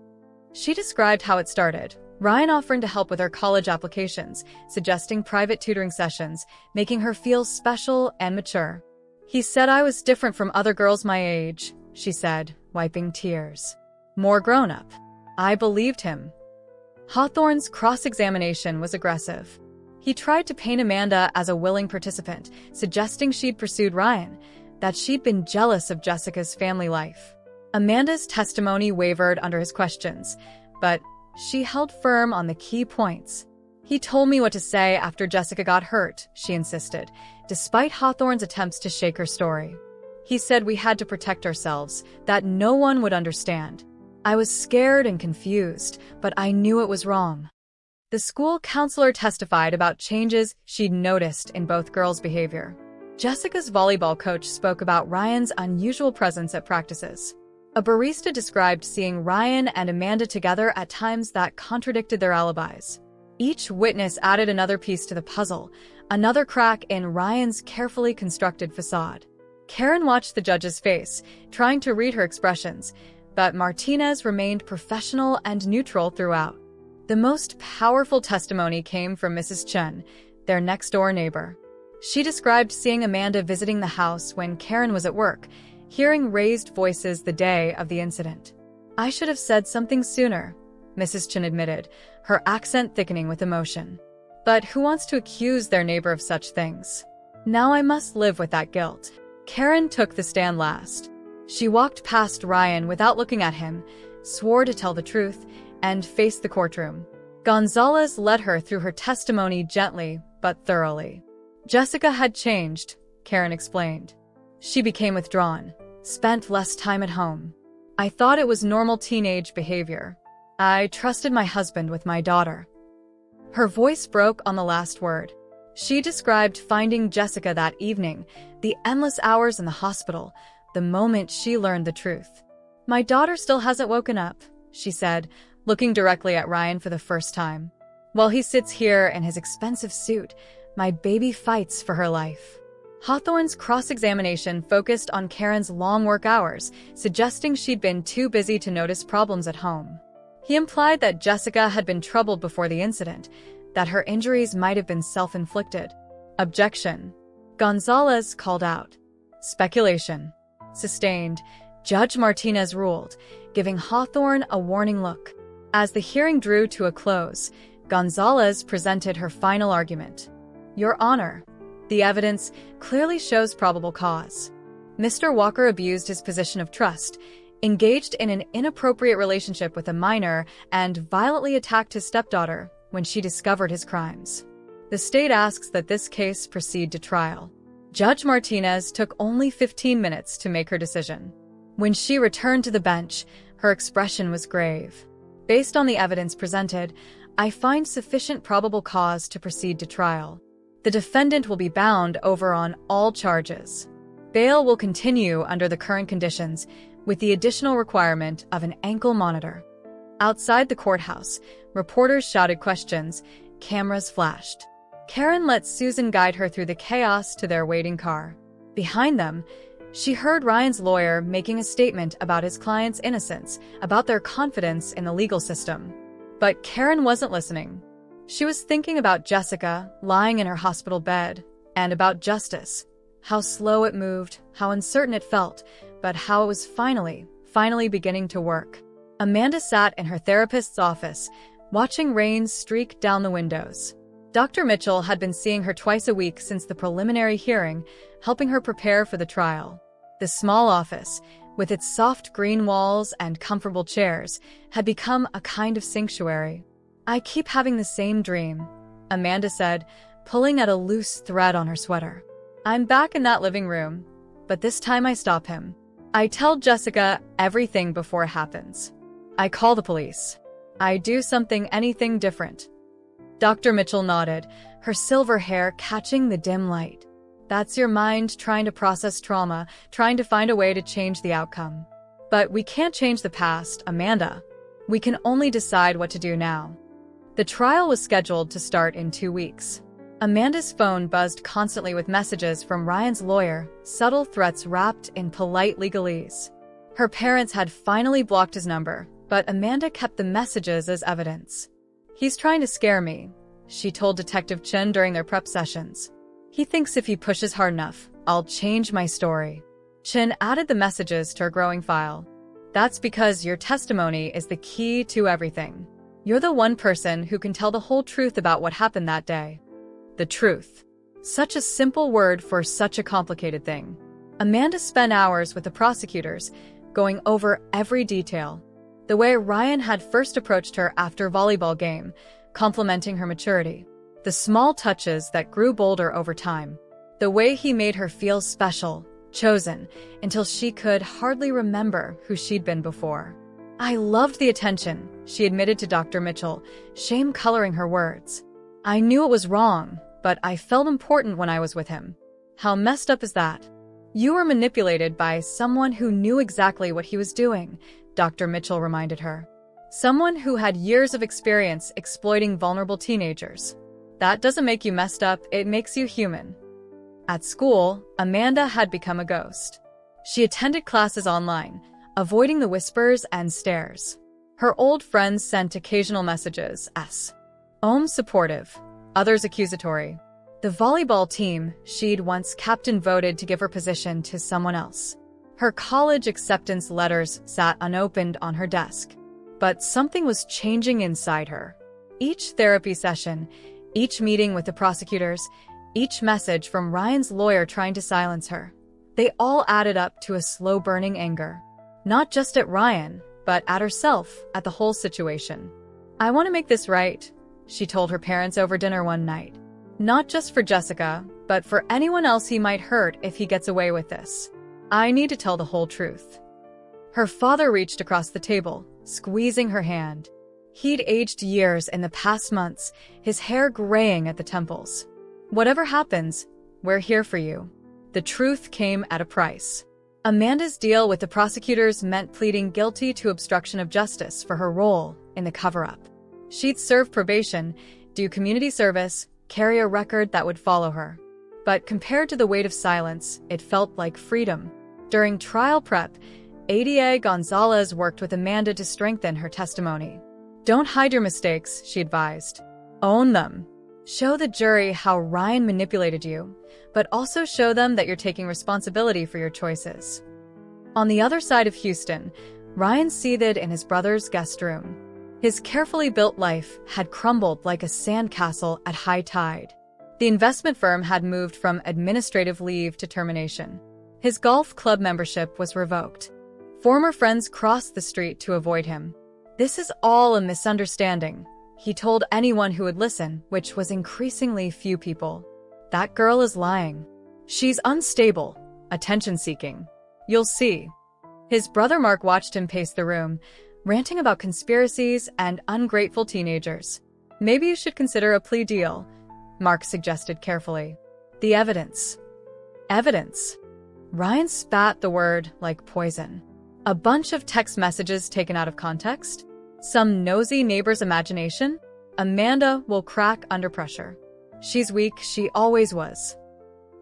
She described how it started, Ryan offering to help with her college applications, suggesting private tutoring sessions, making her feel special and mature. "He said I was different from other girls my age," she said, wiping tears. "More grown-up. I believed him." Hawthorne's cross-examination was aggressive. He tried to paint Amanda as a willing participant, suggesting she'd pursued Ryan, that she'd been jealous of Jessica's family life. Amanda's testimony wavered under his questions, but she held firm on the key points. "He told me what to say after Jessica got hurt," she insisted, despite Hawthorne's attempts to shake her story. "He said we had to protect ourselves, that no one would understand. I was scared and confused, but I knew it was wrong." The school counselor testified about changes she'd noticed in both girls' behavior. Jessica's volleyball coach spoke about Ryan's unusual presence at practices. A barista described seeing Ryan and Amanda together at times that contradicted their alibis. Each witness added another piece to the puzzle, another crack in Ryan's carefully constructed facade. Karen watched the judge's face, trying to read her expressions, but Martinez remained professional and neutral throughout. The most powerful testimony came from Mrs. Chen, their next-door neighbor. She described seeing Amanda visiting the house when Karen was at work, hearing raised voices the day of the incident. "I should have said something sooner," Mrs. Chen admitted, her accent thickening with emotion. "But who wants to accuse their neighbor of such things? Now I must live with that guilt." Karen took the stand last. She walked past Ryan without looking at him, swore to tell the truth, and faced the courtroom. Gonzalez led her through her testimony gently but thoroughly. "Jessica had changed," Karen explained. "She became withdrawn, spent less time at home. I thought it was normal teenage behavior. I trusted my husband with my daughter." Her voice broke on the last word. She described finding Jessica that evening, the endless hours in the hospital, the moment she learned the truth. "My daughter still hasn't woken up," she said, looking directly at Ryan for the first time. "While he sits here in his expensive suit, my baby fights for her life." Hawthorne's cross-examination focused on Karen's long work hours, suggesting she'd been too busy to notice problems at home. He implied that Jessica had been troubled before the incident, that her injuries might have been self-inflicted. "Objection," Gonzalez called out. "Speculation." Sustained, Judge Martinez ruled, giving Hawthorne a warning look. As the hearing drew to a close, Gonzalez presented her final argument. "Your Honor, the evidence clearly shows probable cause. Mr. Walker abused his position of trust, engaged in an inappropriate relationship with a minor, and violently attacked his stepdaughter when she discovered his crimes. The state asks that this case proceed to trial." Judge Martinez took only 15 minutes to make her decision. When she returned to the bench, her expression was grave. "Based on the evidence presented, I find sufficient probable cause to proceed to trial. The defendant will be bound over on all charges. Bail will continue under the current conditions, with the additional requirement of an ankle monitor." Outside the courthouse, reporters shouted questions, cameras flashed. Karen let Susan guide her through the chaos to their waiting car. Behind them, she heard Ryan's lawyer making a statement about his client's innocence, about their confidence in the legal system. But Karen wasn't listening. She was thinking about Jessica lying in her hospital bed, and about justice. How slow it moved, how uncertain it felt, but how it was finally beginning to work. Amanda sat in her therapist's office, watching rain streak down the windows. Dr. Mitchell had been seeing her twice a week since the preliminary hearing, helping her prepare for the trial. The small office, with its soft green walls and comfortable chairs, had become a kind of sanctuary. "I keep having the same dream," Amanda said, pulling at a loose thread on her sweater. "I'm back in that living room, but this time I stop him. I tell Jessica everything before it happens. I call the police. I do anything different." Dr. Mitchell nodded, her silver hair catching the dim light. That's your mind trying to process trauma, trying to find a way to change the outcome. But we can't change the past, Amanda. We can only decide what to do now. The trial was scheduled to start in 2 weeks. Amanda's phone buzzed constantly with messages from Ryan's lawyer, subtle threats wrapped in polite legalese. Her parents had finally blocked his number, but Amanda kept the messages as evidence. "He's trying to scare me," she told Detective Chen during their prep sessions. "He thinks if he pushes hard enough, I'll change my story." Chen added the messages to her growing file. "That's because your testimony is the key to everything. You're the one person who can tell the whole truth about what happened that day." The truth. Such a simple word for such a complicated thing. Amanda spent hours with the prosecutors, going over every detail. The way Ryan had first approached her after a volleyball game, complimenting her maturity. The small touches that grew bolder over time. The way he made her feel special, chosen, until she could hardly remember who she'd been before. "I loved the attention," she admitted to Dr. Mitchell, shame coloring her words. "I knew it was wrong, but I felt important when I was with him." How messed up is that? "You were manipulated by someone who knew exactly what he was doing," Dr. Mitchell reminded her. "Someone who had years of experience exploiting vulnerable teenagers. That doesn't make you messed up, it makes you human." At school, Amanda had become a ghost. She attended classes online, avoiding the whispers and stares. Her old friends sent occasional messages, supportive, others accusatory. The volleyball team she'd once captained voted to give her position to someone else. Her college acceptance letters sat unopened on her desk. But something was changing inside her. Each therapy session, each meeting with the prosecutors, each message from Ryan's lawyer trying to silence her. They all added up to a slow-burning anger. Not just at Ryan, but at herself, at the whole situation. "I want to make this right," she told her parents over dinner one night. "Not just for Jessica, but for anyone else he might hurt if he gets away with this. I need to tell the whole truth." Her father reached across the table, squeezing her hand. He'd aged years in the past months, his hair graying at the temples. "Whatever happens, we're here for you." The truth came at a price. Amanda's deal with the prosecutors meant pleading guilty to obstruction of justice for her role in the cover-up. She'd serve probation, do community service, carry a record that would follow her. But compared to the weight of silence, it felt like freedom. During trial prep, ADA Gonzalez worked with Amanda to strengthen her testimony. "Don't hide your mistakes," she advised. "Own them. Show the jury how Ryan manipulated you, but also show them that you're taking responsibility for your choices." On the other side of Houston, Ryan seethed in his brother's guest room. His carefully built life had crumbled like a sandcastle at high tide. The investment firm had moved from administrative leave to termination. His golf club membership was revoked. Former friends crossed the street to avoid him. "This is all a misunderstanding," he told anyone who would listen, which was increasingly few people. "That girl is lying. She's unstable, attention-seeking. You'll see." His brother Mark watched him pace the room, ranting about conspiracies and ungrateful teenagers. "Maybe you should consider a plea deal," Mark suggested carefully. "The evidence." Evidence. Ryan spat the word like poison. A bunch of text messages taken out of context? Some nosy neighbor's imagination? Amanda will crack under pressure. She's weak, she always was.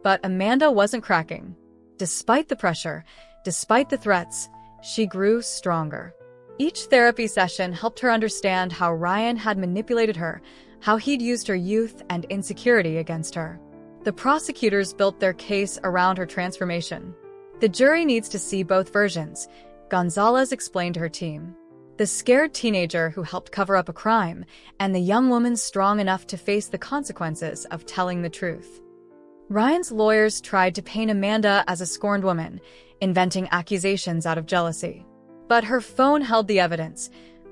But Amanda wasn't cracking. Despite the pressure, despite the threats, she grew stronger. Each therapy session helped her understand how Ryan had manipulated her, how he'd used her youth and insecurity against her. The prosecutors built their case around her transformation. "The jury needs to see both versions," Gonzalez explained to her team. "The scared teenager who helped cover up a crime, and the young woman strong enough to face the consequences of telling the truth." Ryan's lawyers tried to paint Amanda as a scorned woman, inventing accusations out of jealousy. But her phone held the evidence.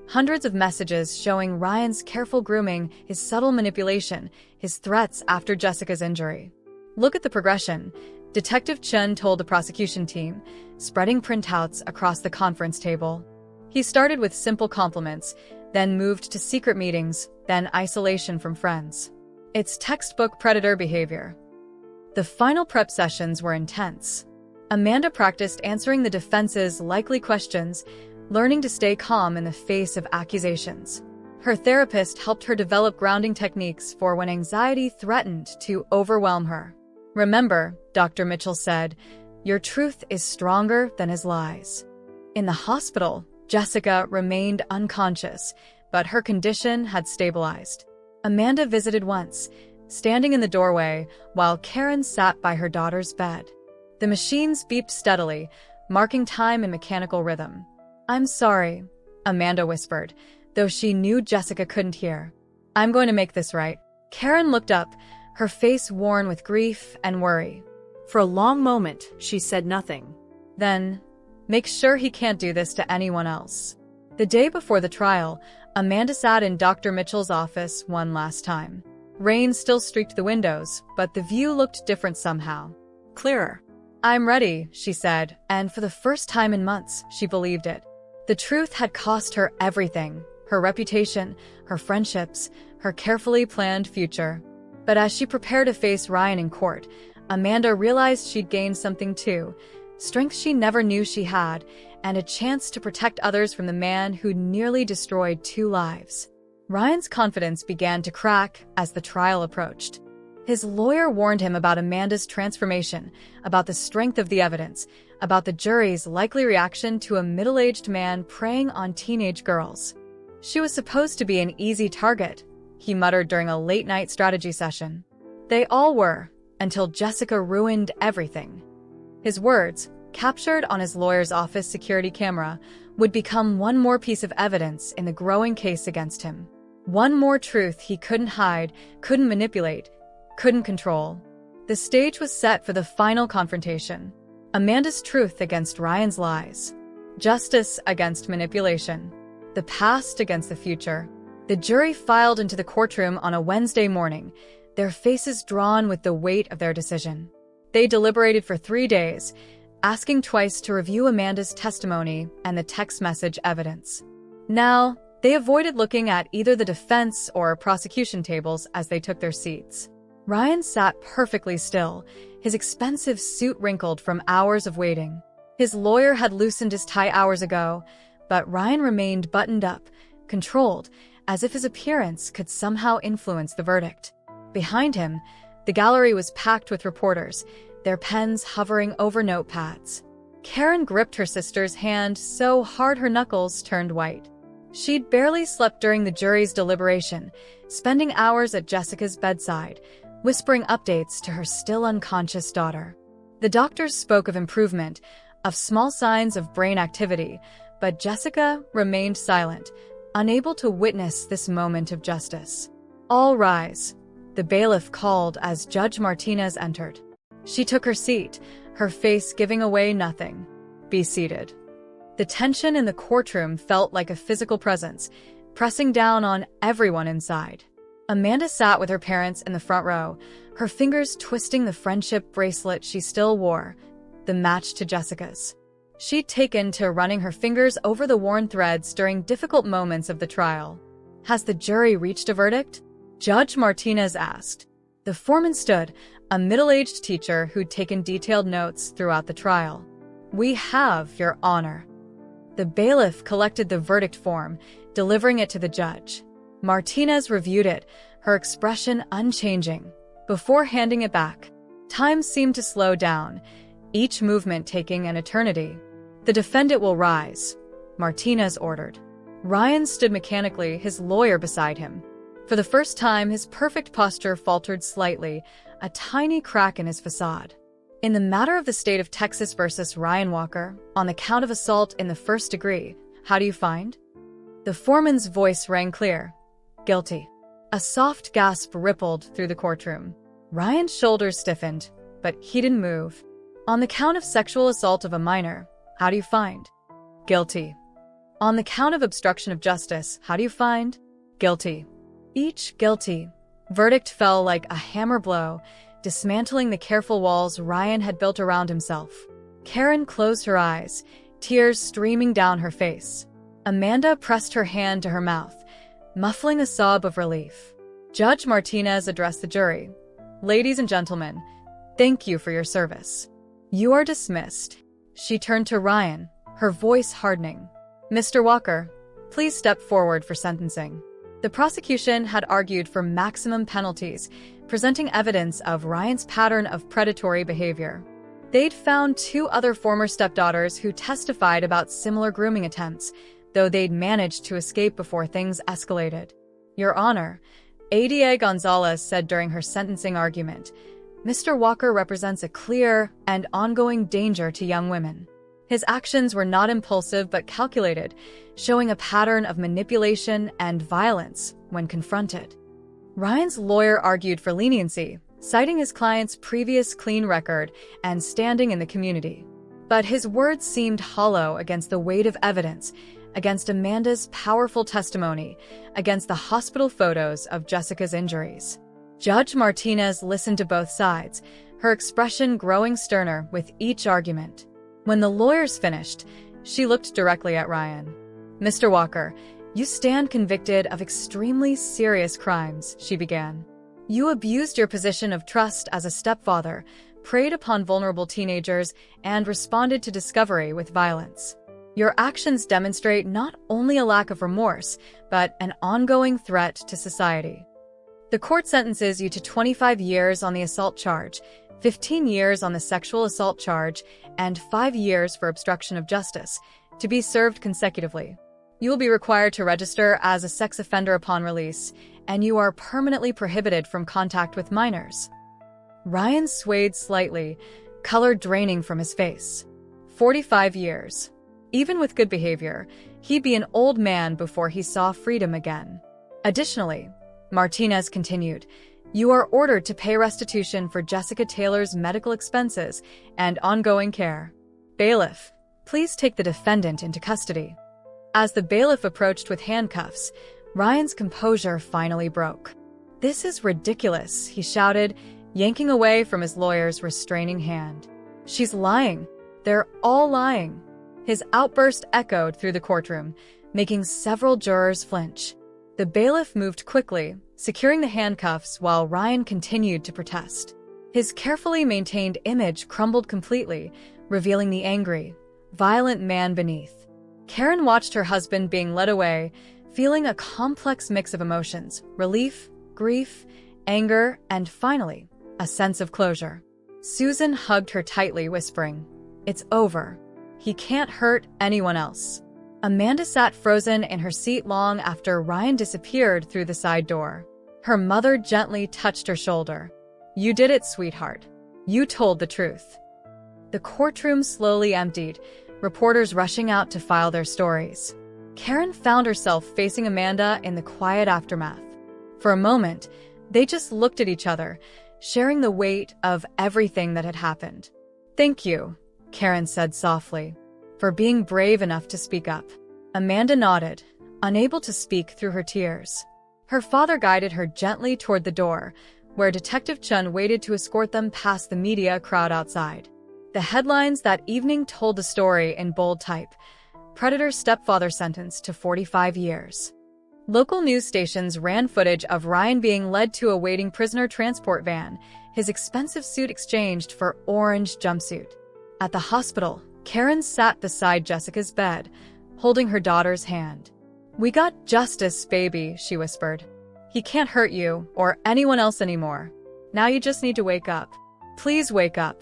Hundreds of messages showing Ryan's careful grooming, his subtle manipulation, his threats after Jessica's injury. "Look at the progression," Detective Chen told the prosecution team, spreading printouts across the conference table. "He started with simple compliments, then moved to secret meetings, then isolation from friends. It's textbook predator behavior. The final prep sessions were intense. Amanda practiced answering the defense's likely questions, learning to stay calm in the face of accusations. Her therapist helped her develop grounding techniques for when anxiety threatened to overwhelm her. "Remember," Dr. Mitchell said, "your truth is stronger than his lies." In the hospital, Jessica remained unconscious, but her condition had stabilized. Amanda visited once, standing in the doorway while Karen sat by her daughter's bed. The machines beeped steadily, marking time in mechanical rhythm. "I'm sorry," Amanda whispered, though she knew Jessica couldn't hear. "I'm going to make this right." Karen looked up, her face worn with grief and worry. For a long moment, she said nothing. "Then, make sure he can't do this to anyone else." The day before the trial, Amanda sat in Dr. Mitchell's office one last time. Rain still streaked the windows, but the view looked different somehow. Clearer. "I'm ready," she said, and for the first time in months, she believed it. The truth had cost her everything: her reputation, her friendships, her carefully planned future. But as she prepared to face Ryan in court, Amanda realized she'd gained something too: strength she never knew she had, and a chance to protect others from the man who nearly destroyed 2 lives. Ryan's confidence began to crack as the trial approached. His lawyer warned him about Amanda's transformation, about the strength of the evidence, about the jury's likely reaction to a middle-aged man preying on teenage girls. "She was supposed to be an easy target," he muttered during a late-night strategy session. "They all were, until Jessica ruined everything." His words, captured on his lawyer's office security camera, would become one more piece of evidence in the growing case against him. One more truth he couldn't hide, couldn't manipulate, couldn't control. The stage was set for the final confrontation. Amanda's truth against Ryan's lies. Justice against manipulation. The past against the future. The jury filed into the courtroom on a Wednesday morning, their faces drawn with the weight of their decision. They deliberated for 3 days, asking twice to review Amanda's testimony and the text message evidence. Now, they avoided looking at either the defense or prosecution tables as they took their seats. Ryan sat perfectly still, his expensive suit wrinkled from hours of waiting. His lawyer had loosened his tie hours ago, but Ryan remained buttoned up, controlled, as if his appearance could somehow influence the verdict. Behind him, the gallery was packed with reporters, their pens hovering over notepads. Karen gripped her sister's hand so hard her knuckles turned white. She'd barely slept during the jury's deliberation, spending hours at Jessica's bedside, whispering updates to her still unconscious daughter. The doctors spoke of improvement, of small signs of brain activity, but Jessica remained silent, unable to witness this moment of justice. "All rise," the bailiff called as Judge Martinez entered. She took her seat, her face giving away nothing. "Be seated." The tension in the courtroom felt like a physical presence, pressing down on everyone inside. Amanda sat with her parents in the front row, her fingers twisting the friendship bracelet she still wore, the match to Jessica's. She'd taken to running her fingers over the worn threads during difficult moments of the trial. "Has the jury reached a verdict?" Judge Martinez asked. The foreman stood, a middle-aged teacher who'd taken detailed notes throughout the trial. "We have, Your Honor." The bailiff collected the verdict form, delivering it to the judge. Martinez reviewed it, her expression unchanging. Before handing it back, time seemed to slow down, each movement taking an eternity. "The defendant will rise," Martinez ordered. Ryan stood mechanically, his lawyer beside him. For the first time, his perfect posture faltered slightly, a tiny crack in his facade. "In the matter of the state of Texas versus Ryan Walker, on the count of assault in the first degree, how do you find?" The foreman's voice rang clear. "Guilty." A soft gasp rippled through the courtroom. Ryan's shoulders stiffened, but he didn't move. "On the count of sexual assault of a minor, how do you find?" "Guilty." "On the count of obstruction of justice, how do you find?" "Guilty." Each guilty. Verdict fell like a hammer blow, dismantling the careful walls Ryan had built around himself. Karen closed her eyes, tears streaming down her face. Amanda pressed her hand to her mouth, muffling a sob of relief. Judge Martinez addressed the jury. "Ladies and gentlemen, thank you for your service. You are dismissed." She turned to Ryan, her voice hardening. "Mr. Walker, please step forward for sentencing." The prosecution had argued for maximum penalties, presenting evidence of Ryan's pattern of predatory behavior. They'd found 2 other former stepdaughters who testified about similar grooming attempts, though they'd managed to escape before things escalated. "Your Honor," Ada Gonzalez said during her sentencing argument, "Mr. Walker represents a clear and ongoing danger to young women. His actions were not impulsive but calculated, showing a pattern of manipulation and violence when confronted." Ryan's lawyer argued for leniency, citing his client's previous clean record and standing in the community. But his words seemed hollow against the weight of evidence, against Amanda's powerful testimony, against the hospital photos of Jessica's injuries. Judge Martinez listened to both sides, her expression growing sterner with each argument. When the lawyers finished, she looked directly at Ryan. "Mr. Walker, you stand convicted of extremely serious crimes," she began. "You abused your position of trust as a stepfather, preyed upon vulnerable teenagers, and responded to discovery with violence. Your actions demonstrate not only a lack of remorse, but an ongoing threat to society." The court sentences you to 25 years on the assault charge, 15 years on the sexual assault charge, and 5 years for obstruction of justice, to be served consecutively. You will be required to register as a sex offender upon release, and you are permanently prohibited from contact with minors. Ryan swayed slightly, color draining from his face. 45 years. Even with good behavior, he'd be an old man before he saw freedom again. Additionally, Martinez continued, "You are ordered to pay restitution for Jessica Taylor's medical expenses and ongoing care. Bailiff, please take the defendant into custody." As the bailiff approached with handcuffs, Ryan's composure finally broke. "This is ridiculous," he shouted, yanking away from his lawyer's restraining hand. "She's lying. They're all lying." His outburst echoed through the courtroom, making several jurors flinch. The bailiff moved quickly, securing the handcuffs while Ryan continued to protest. His carefully maintained image crumbled completely, revealing the angry, violent man beneath. Karen watched her husband being led away, feeling a complex mix of emotions: relief, grief, anger, and finally, a sense of closure. Susan hugged her tightly, whispering, "It's over. He can't hurt anyone else." Amanda sat frozen in her seat long after Ryan disappeared through the side door. Her mother gently touched her shoulder. "You did it, sweetheart. You told the truth." The courtroom slowly emptied, reporters rushing out to file their stories. Karen found herself facing Amanda in the quiet aftermath. For a moment, they just looked at each other, sharing the weight of everything that had happened. "Thank you," Karen said softly, "for being brave enough to speak up." Amanda nodded, unable to speak through her tears. Her father guided her gently toward the door, where Detective Chun waited to escort them past the media crowd outside. The headlines that evening told the story in bold type: "Predator stepfather sentenced to 45 years." Local news stations ran footage of Ryan being led to a waiting prisoner transport van, his expensive suit exchanged for orange jumpsuit. At the hospital, Karen sat beside Jessica's bed, holding her daughter's hand. "We got justice, baby," she whispered. "He can't hurt you or anyone else anymore. Now you just need to wake up. Please wake up."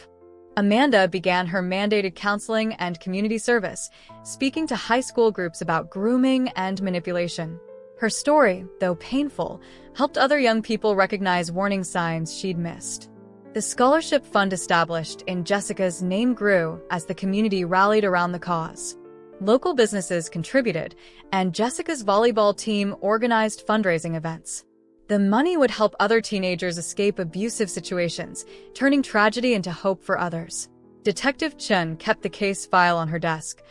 Amanda began her mandated counseling and community service, speaking to high school groups about grooming and manipulation. Her story, though painful, helped other young people recognize warning signs she'd missed. The scholarship fund established in Jessica's name grew as the community rallied around the cause. Local businesses contributed, and Jessica's volleyball team organized fundraising events. The money would help other teenagers escape abusive situations, turning tragedy into hope for others. Detective Chun kept the case file on her desk,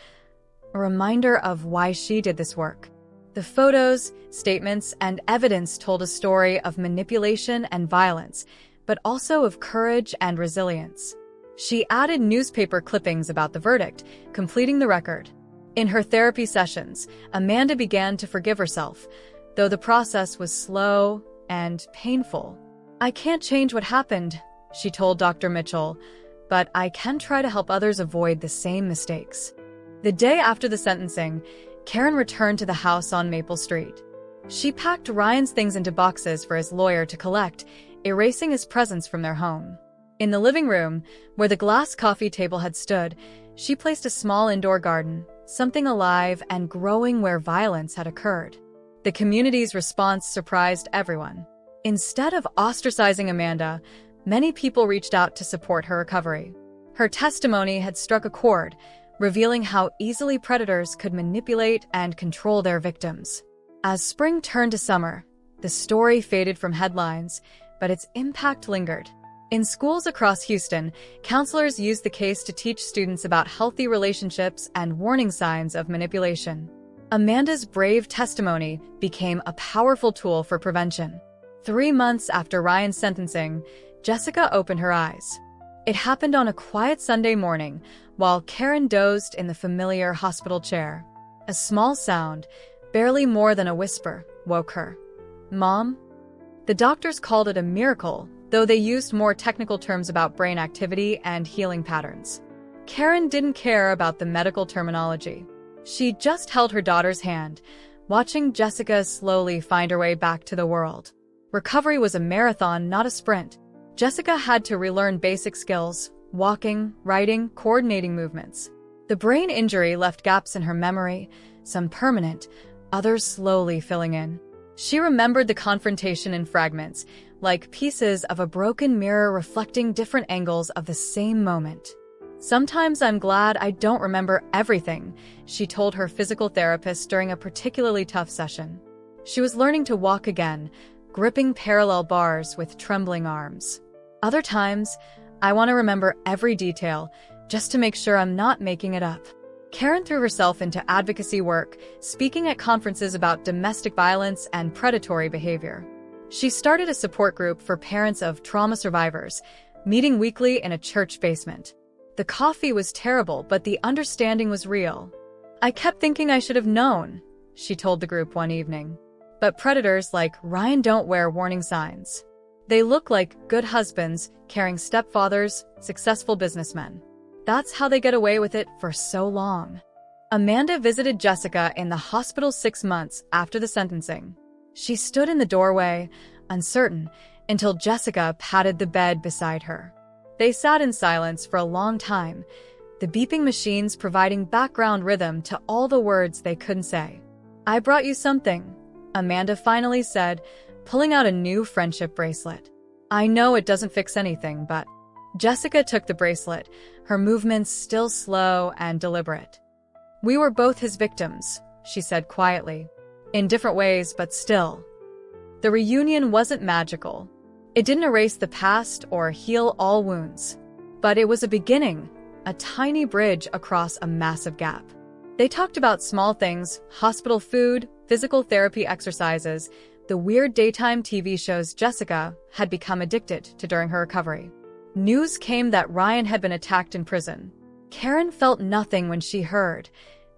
a reminder of why she did this work. The photos, statements, and evidence told a story of manipulation and violence, but also of courage and resilience. She added newspaper clippings about the verdict, completing the record. In her therapy sessions, Amanda began to forgive herself, though the process was slow, and painful. "I can't change what happened," she told Dr. Mitchell, "but I can try to help others avoid the same mistakes." The day after the sentencing, Karen returned to the house on Maple Street. She packed Ryan's things into boxes for his lawyer to collect, erasing his presence from their home. In the living room, where the glass coffee table had stood, she placed a small indoor garden, something alive and growing where violence had occurred. The community's response surprised everyone. Instead of ostracizing Amanda, many people reached out to support her recovery. Her testimony had struck a chord, revealing how easily predators could manipulate and control their victims. As spring turned to summer, the story faded from headlines, but its impact lingered. In schools across Houston, counselors used the case to teach students about healthy relationships and warning signs of manipulation. Amanda's brave testimony became a powerful tool for prevention. 3 months after Ryan's sentencing, Jessica opened her eyes. It happened on a quiet Sunday morning while Karen dozed in the familiar hospital chair. A small sound, barely more than a whisper, woke her. "Mom?" The doctors called it a miracle, though they used more technical terms about brain activity and healing patterns. Karen didn't care about the medical terminology. She just held her daughter's hand, watching Jessica slowly find her way back to the world. Recovery was a marathon, not a sprint. Jessica had to relearn basic skills: walking, writing, coordinating movements. The brain injury left gaps in her memory, some permanent, others slowly filling in. She remembered the confrontation in fragments, like pieces of a broken mirror reflecting different angles of the same moment. "Sometimes I'm glad I don't remember everything," she told her physical therapist during a particularly tough session. She was learning to walk again, gripping parallel bars with trembling arms. "Other times, I want to remember every detail, just to make sure I'm not making it up." Karen threw herself into advocacy work, speaking at conferences about domestic violence and predatory behavior. She started a support group for parents of trauma survivors, meeting weekly in a church basement. The coffee was terrible, but the understanding was real. "I kept thinking I should have known," she told the group one evening. "But predators like Ryan don't wear warning signs. They look like good husbands, caring stepfathers, successful businessmen. That's how they get away with it for so long." Amanda visited Jessica in the hospital 6 months after the sentencing. She stood in the doorway, uncertain, until Jessica patted the bed beside her. They sat in silence for a long time, the beeping machines providing background rhythm to all the words they couldn't say. "I brought you something," Amanda finally said, pulling out a new friendship bracelet. "I know it doesn't fix anything, but..." Jessica took the bracelet, her movements still slow and deliberate. "We were both his victims," she said quietly. "In different ways, but still." The reunion wasn't magical. It didn't erase the past or heal all wounds. But it was a beginning, a tiny bridge across a massive gap. They talked about small things: hospital food, physical therapy exercises, the weird daytime TV shows Jessica had become addicted to during her recovery. News came that Ryan had been attacked in prison. Karen felt nothing when she heard.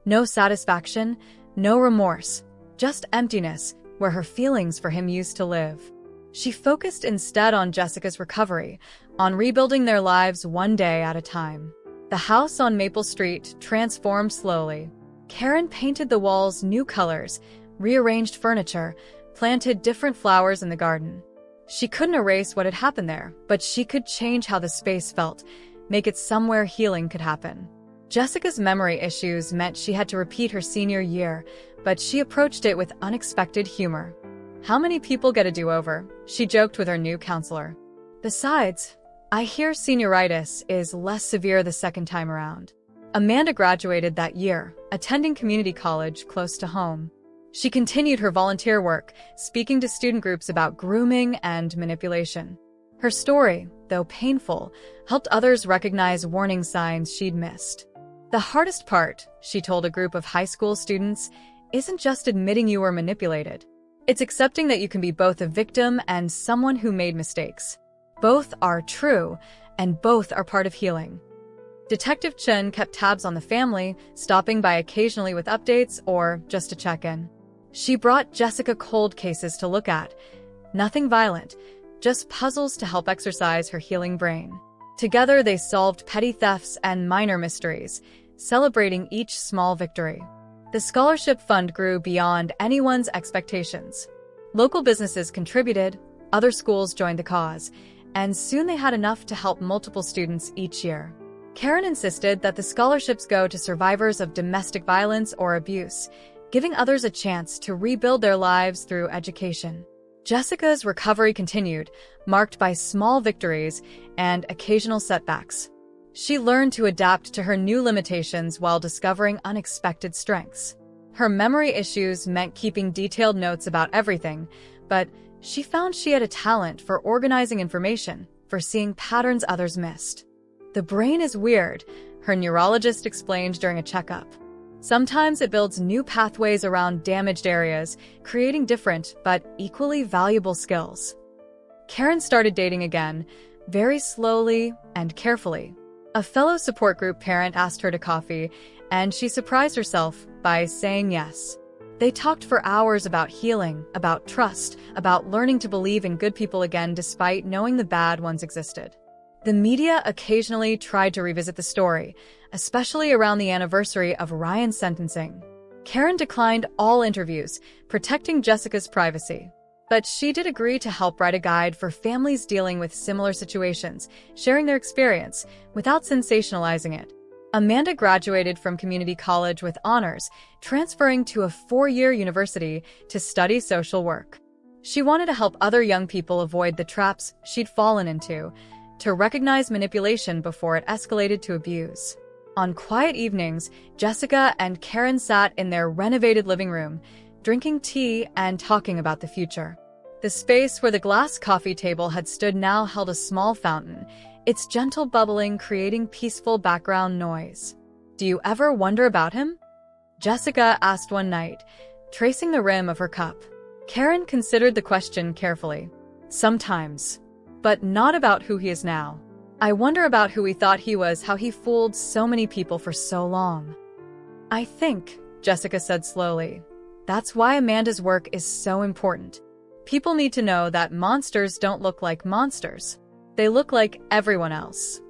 No satisfaction, no remorse, just emptiness where her feelings for him used to live. She focused instead on Jessica's recovery, on rebuilding their lives one day at a time. The house on Maple Street transformed slowly. Karen painted the walls new colors, rearranged furniture, planted different flowers in the garden. She couldn't erase what had happened there, but she could change how the space felt, make it somewhere healing could happen. Jessica's memory issues meant she had to repeat her senior year, but she approached it with unexpected humor. "How many people get a do-over?" she joked with her new counselor. "Besides, I hear senioritis is less severe the second time around." Amanda graduated that year, attending community college close to home. She continued her volunteer work, speaking to student groups about grooming and manipulation. Her story, though painful, helped others recognize warning signs she'd missed. "The hardest part," she told a group of high school students, "isn't just admitting you were manipulated. It's accepting that you can be both a victim and someone who made mistakes. Both are true, and both are part of healing." Detective Chen kept tabs on the family, stopping by occasionally with updates or just to check in. She brought Jessica cold cases to look at, Nothing violent, just puzzles to help exercise her healing brain. Together, they solved petty thefts and minor mysteries, celebrating each small victory. The scholarship fund grew beyond anyone's expectations. Local businesses contributed, other schools joined the cause, and soon they had enough to help multiple students each year. Karen insisted that the scholarships go to survivors of domestic violence or abuse, giving others a chance to rebuild their lives through education. Jessica's recovery continued, marked by small victories and occasional setbacks. She learned to adapt to her new limitations while discovering unexpected strengths. Her memory issues meant keeping detailed notes about everything, but she found she had a talent for organizing information, for seeing patterns others missed. The brain is weird, her neurologist explained during a checkup. Sometimes it builds new pathways around damaged areas, creating different but equally valuable skills. Karen started dating again, very slowly and carefully. A fellow support group parent asked her to coffee, and she surprised herself by saying yes. They talked for hours about healing, about trust, about learning to believe in good people again despite knowing the bad ones existed. The media occasionally tried to revisit the story, especially around the anniversary of Ryan's sentencing. Karen declined all interviews, protecting Jessica's privacy. But she did agree to help write a guide for families dealing with similar situations, sharing their experience without sensationalizing it. Amanda graduated from community college with honors, transferring to a 4-year university to study social work. She wanted to help other young people avoid the traps she'd fallen into, to recognize manipulation before it escalated to abuse. On quiet evenings, Jessica and Karen sat in their renovated living room, drinking tea and talking about the future. The space where the glass coffee table had stood now held a small fountain, its gentle bubbling creating peaceful background noise. "Do you ever wonder about him?" Jessica asked one night, tracing the rim of her cup. Karen considered the question carefully. "Sometimes, but not about who he is now. I wonder about who he thought he was, how he fooled so many people for so long." "I think," Jessica said slowly, "that's why Amanda's work is so important. People need to know that monsters don't look like monsters. They look like everyone else."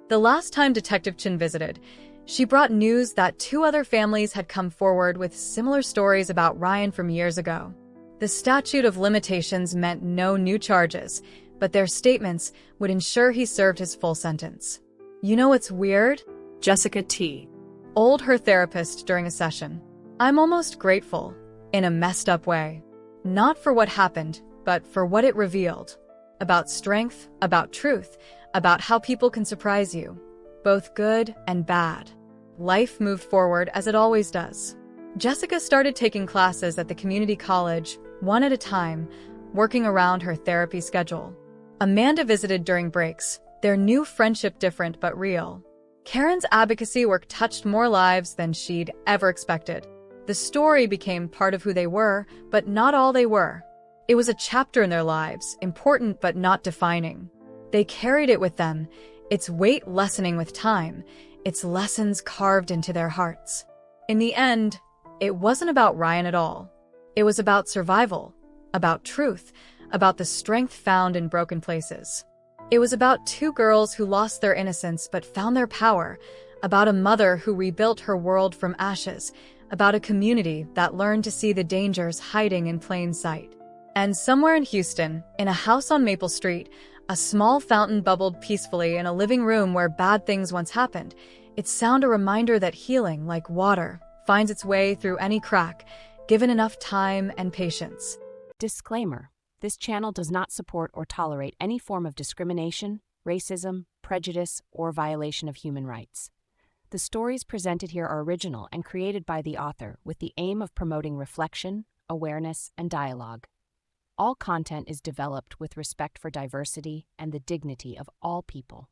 The last time Detective Chin visited, she brought news that 2 other families had come forward with similar stories about Ryan from years ago. The statute of limitations meant no new charges, but their statements would ensure he served his full sentence. "You know what's weird?" Jessica T. Old her therapist during a session. "I'm almost grateful, in a messed up way. Not for what happened, but for what it revealed. About strength, about truth, about how people can surprise you, both good and bad." Life moved forward as it always does. Jessica started taking classes at the community college, one at a time, working around her therapy schedule. Amanda visited during breaks, their new friendship different but real. Karen's advocacy work touched more lives than she'd ever expected. The story became part of who they were, but not all they were. It was a chapter in their lives, important but not defining. They carried it with them, its weight lessening with time, its lessons carved into their hearts. In the end, it wasn't about Ryan at all. It was about survival, about truth, about the strength found in broken places. It was about 2 girls who lost their innocence but found their power, about a mother who rebuilt her world from ashes, about a community that learned to see the dangers hiding in plain sight. And somewhere in Houston, in a house on Maple Street, a small fountain bubbled peacefully in a living room where bad things once happened. Its sound a reminder that healing, like water, finds its way through any crack, given enough time and patience. Disclaimer: this channel does not support or tolerate any form of discrimination, racism, prejudice, or violation of human rights. The stories presented here are original and created by the author with the aim of promoting reflection, awareness, and dialogue. All content is developed with respect for diversity and the dignity of all people.